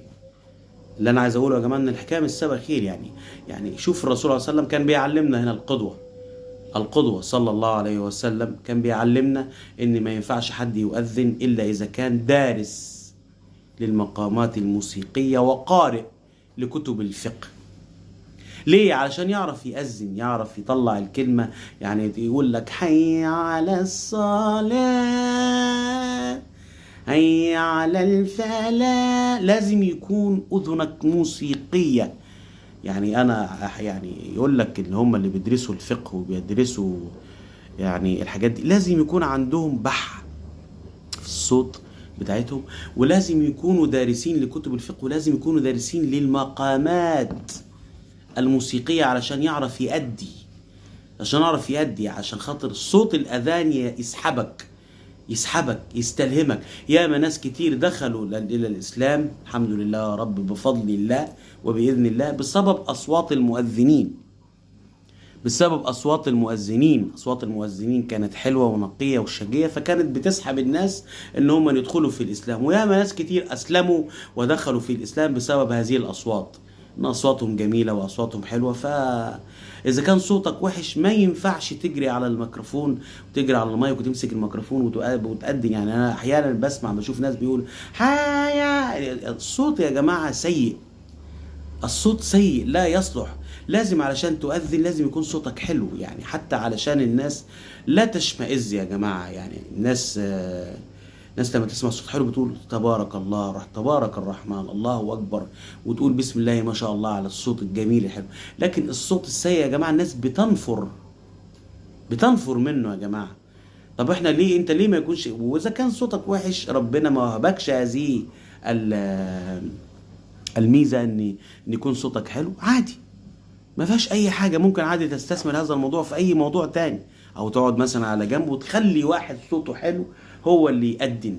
اللي انا عايز اقوله يا جماعه ان الحكايه مش سبق خير. يعني شوف الرسول صلى الله عليه وسلم كان بيعلمنا هنا القدوه صلى الله عليه وسلم كان بيعلمنا ان ما ينفعش حد يؤذن الا اذا كان دارس للمقامات الموسيقيه وقارئ لكتب الفقه. ليه؟ علشان يعرف يأذن، يعرف يطلع الكلمه. يعني يقول لك: حي على الصلاه، هيا على الفلاح. لازم يكون أذنك موسيقية. يعني يقول لك اللي هم اللي بيدرسوا الفقه وبيدرسوا يعني الحاجات دي لازم يكون عندهم بحة في الصوت بتاعتهم، ولازم يكونوا دارسين لكتب الفقه، ولازم يكونوا دارسين للمقامات الموسيقية علشان يعرف يأدي، عشان خاطر صوت الأذان يسحبك يستلهمك. ياما ناس كتير دخلوا إلى الإسلام الحمد لله يا رب بفضل الله وبإذن الله بسبب أصوات المؤذنين. أصوات المؤذنين كانت حلوة ونقية وشجية، فكانت بتسحب الناس إن هم يدخلوا في الإسلام. وياما ناس كتير أسلموا ودخلوا في الإسلام بسبب هذه الأصوات، إن أصواتهم جميلة وأصواتهم حلوة. فإذا كان صوتك وحش ما ينفعش تجري على الميكروفون وتجري على المايك وتمسك الميكروفون وتقدم. يعني أنا أحيانا بشوف ناس بيقول الصوت يا جماعة سيء، الصوت سيء لا يصلح. لازم علشان تؤذن لازم يكون صوتك حلو، يعني حتى علشان الناس لا تشمئز يا جماعة. يعني الناس لما تسمع صوت حلو بتقول تبارك الله، تبارك الرحمن، الله أكبر، وتقول بسم الله ما شاء الله على الصوت الجميل الحلو. لكن الصوت السيء يا جماعة الناس بتنفر منه يا جماعة. طب احنا انت ليه ما يكونش؟ واذا كان صوتك وحش ربنا ما وهبكش هذه الميزة ان يكون صوتك حلو، عادي ما فيهاش اي حاجة. ممكن عادي تستثمر هذا الموضوع في اي موضوع تاني، او تقعد مثلا على جنب وتخلي واحد صوته حلو هو اللي يقدم.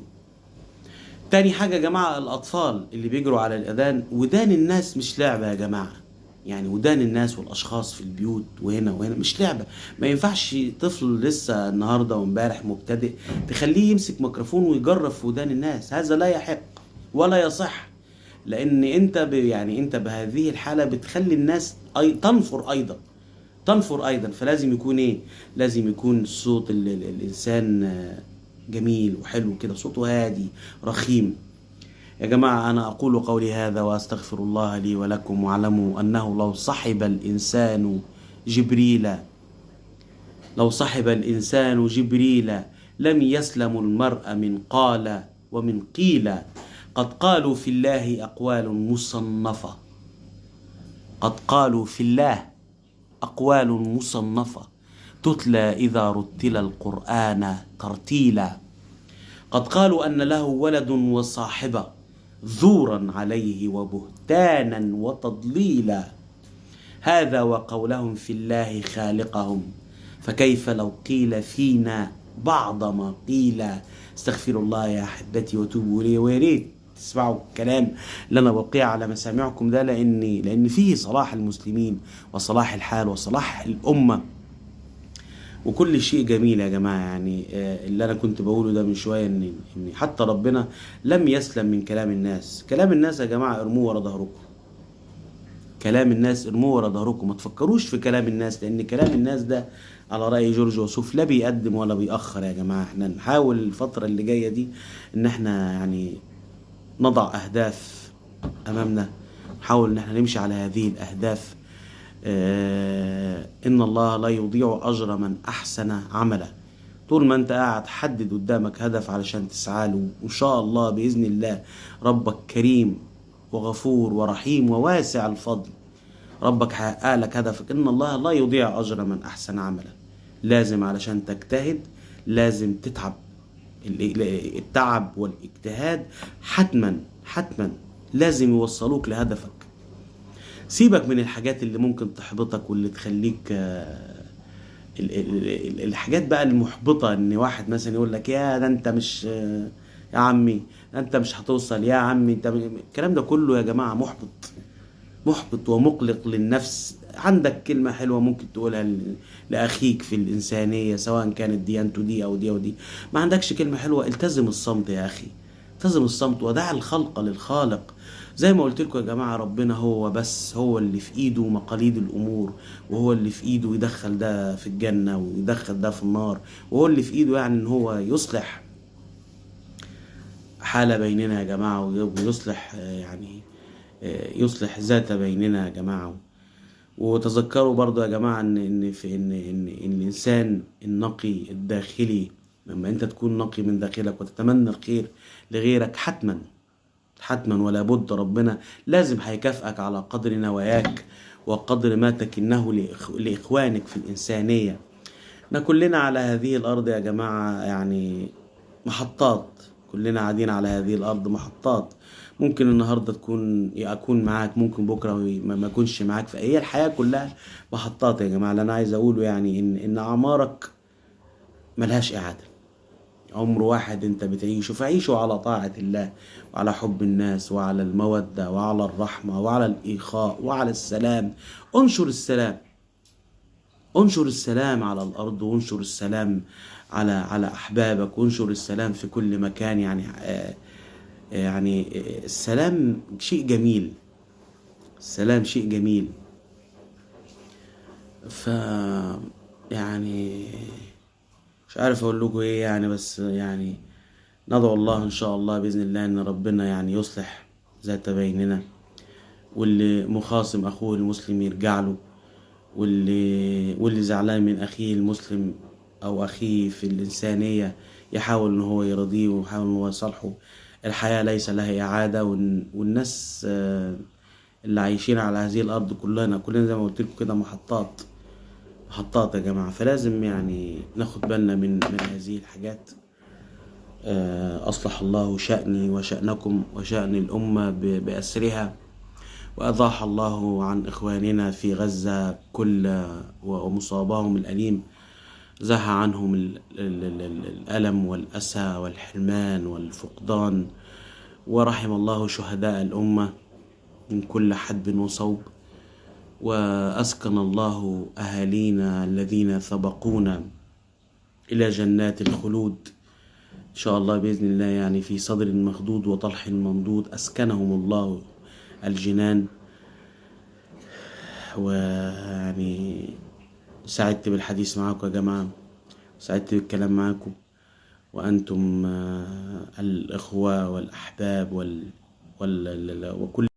تاني حاجة يا جماعة الأطفال اللي بيجروا على الأذان. ودان الناس مش لعبة يا جماعة. يعني ودان الناس والأشخاص في البيوت وهنا مش لعبة. ما ينفعش طفل لسه النهاردة وامبارح مبتدئ تخليه يمسك ميكروفون ويجرب في ودان الناس، هذا لا يحق. ولا يصح. لان انت يعني انت بهذه الحالة بتخلي الناس تنفر ايضا. فلازم يكون ايه؟ لازم يكون صوت الانسان جميل وحلو كده، صوته هادي رخيم. يا جماعة أنا أقول قولي هذا وأستغفر الله لي ولكم، واعلموا أنه لو صحب الإنسان جبريل لم يسلم المرء من قال ومن قيل. قد قالوا في الله أقوال مصنفة تتلى إذا رتل القرآن ترتيلا. قد قالوا أن له ولد وصاحبة زورا عليه وبهتانا وتضليلا. هذا وقولهم في الله خالقهم، فكيف لو قيل فينا بعض ما قيل. استغفر الله يا أحبتي وتوبوا إليه. ويا ريت تسمعوا الكلام اللي أنا بقيه على مسامعكم ده، لأن فيه صلاح المسلمين وصلاح الحال وصلاح الأمة وكل شيء جميل يا جماعة. يعني اللي أنا كنت بقوله ده من شوية إن حتى ربنا لم يسلم من كلام الناس. كلام الناس يا جماعة ارموه ورا ظهركم. كلام الناس ارموه ورا ظهركم، ما تفكروش في كلام الناس، لأن كلام الناس ده على رأي جورج وسوف لا بيقدم ولا بيأخر. يا جماعة احنا نحاول الفترة اللي جاية دي إن احنا يعني نضع أهداف أمامنا، نحاول إن احنا نمشي على هذه الأهداف. إن الله لا يضيع أجر من أحسن عملا. طول ما أنت قاعد حدد قدامك هدف علشان تسعى له، وإن شاء الله بإذن الله ربك كريم وغفور ورحيم وواسع الفضل، ربك حقق لك هدفك. إن الله لا يضيع أجر من أحسن عملا. لازم علشان تجتهد لازم تتعب. التعب والاجتهاد حتما لازم يوصلوك لهدفك. سيبك من الحاجات اللي ممكن تحبطك واللي تخليك الحاجات بقى المحبطة، ان واحد مثلا يقول لك يا ده انت مش يا عمي ده انت مش هتوصل يا عمي انت. الكلام ده كله يا جماعة محبط ومقلق للنفس. عندك كلمة حلوة ممكن تقولها لأخيك في الإنسانية، سواء كانت ديانته دي أو دي أو دي. ما عندكش كلمة حلوة، التزم الصمت يا أخي، التزم الصمت ودع الخلق للخالق. زي ما قلت لكم يا جماعة، ربنا هو اللي في ايده مقاليد الامور، وهو اللي في ايده يدخل ده في الجنة ويدخل ده في النار، وهو اللي في ايده يعني ان هو يصلح حالة بيننا يا جماعة، ويصلح يعني يصلح ذات بيننا يا جماعة. وتذكروا برضو يا جماعة ان الانسان النقي الداخلي، لما انت تكون نقي من داخلك وتتمنى الخير لغيرك، حتما ولا بد ربنا لازم هيكافئك على قدر نواياك وقدر ما تكنه لإخوانك في الإنسانية. احنا كلنا على هذه الأرض يا جماعة يعني محطات، كلنا قاعدين على هذه الأرض محطات. ممكن النهاردة أكون معاك، ممكن بكرة ما أكونش معاك. فهي الحياة كلها محطات يا جماعة. اللي أنا عايز أقوله يعني إن أعمارك ملهاش إعادة. عمر واحد انت بتعيشه، فعيشه على طاعة الله وعلى حب الناس وعلى المودة وعلى الرحمة وعلى الإخاء وعلى السلام. انشر السلام على الأرض، وانشر السلام على أحبابك، وانشر السلام في كل مكان. يعني السلام شيء جميل، السلام شيء جميل. يعني مش عارف اقول لكم ايه يعني، بس يعني ندعو الله ان شاء الله باذن الله ان ربنا يعني يصلح ذات بيننا، واللي مخاصم اخوه المسلم يرجع له، واللي زعلان من اخيه المسلم او اخيه في الانسانيه يحاول ان هو يرضيه ويحاول ان هو يصالحه. الحياه ليس لها اعاده، والناس اللي عايشين على هذه الارض كلنا زي ما قلت لكم كده محطات يا جماعة. فلازم يعني ناخد بالنا من هذه الحاجات. أصلح الله شأني وشأنكم وشأن الأمة بأسرها، وأضاح الله عن إخواننا في غزة كل ومصابهم الأليم، زاح عنهم الألم والأسى والحرمان والفقدان، ورحم الله شهداء الأمة من كل حدب وصوب، وأسكن الله أهالينا الذين سبقونا إلى جنات الخلود إن شاء الله بإذن الله، يعني في صدر مخضود وطلح منضود أسكنهم الله الجنان. ويعني سعدت بالحديث معاكم يا جماعة، سعدت بالكلام معاكم، وأنتم الإخوة والأحباب وكل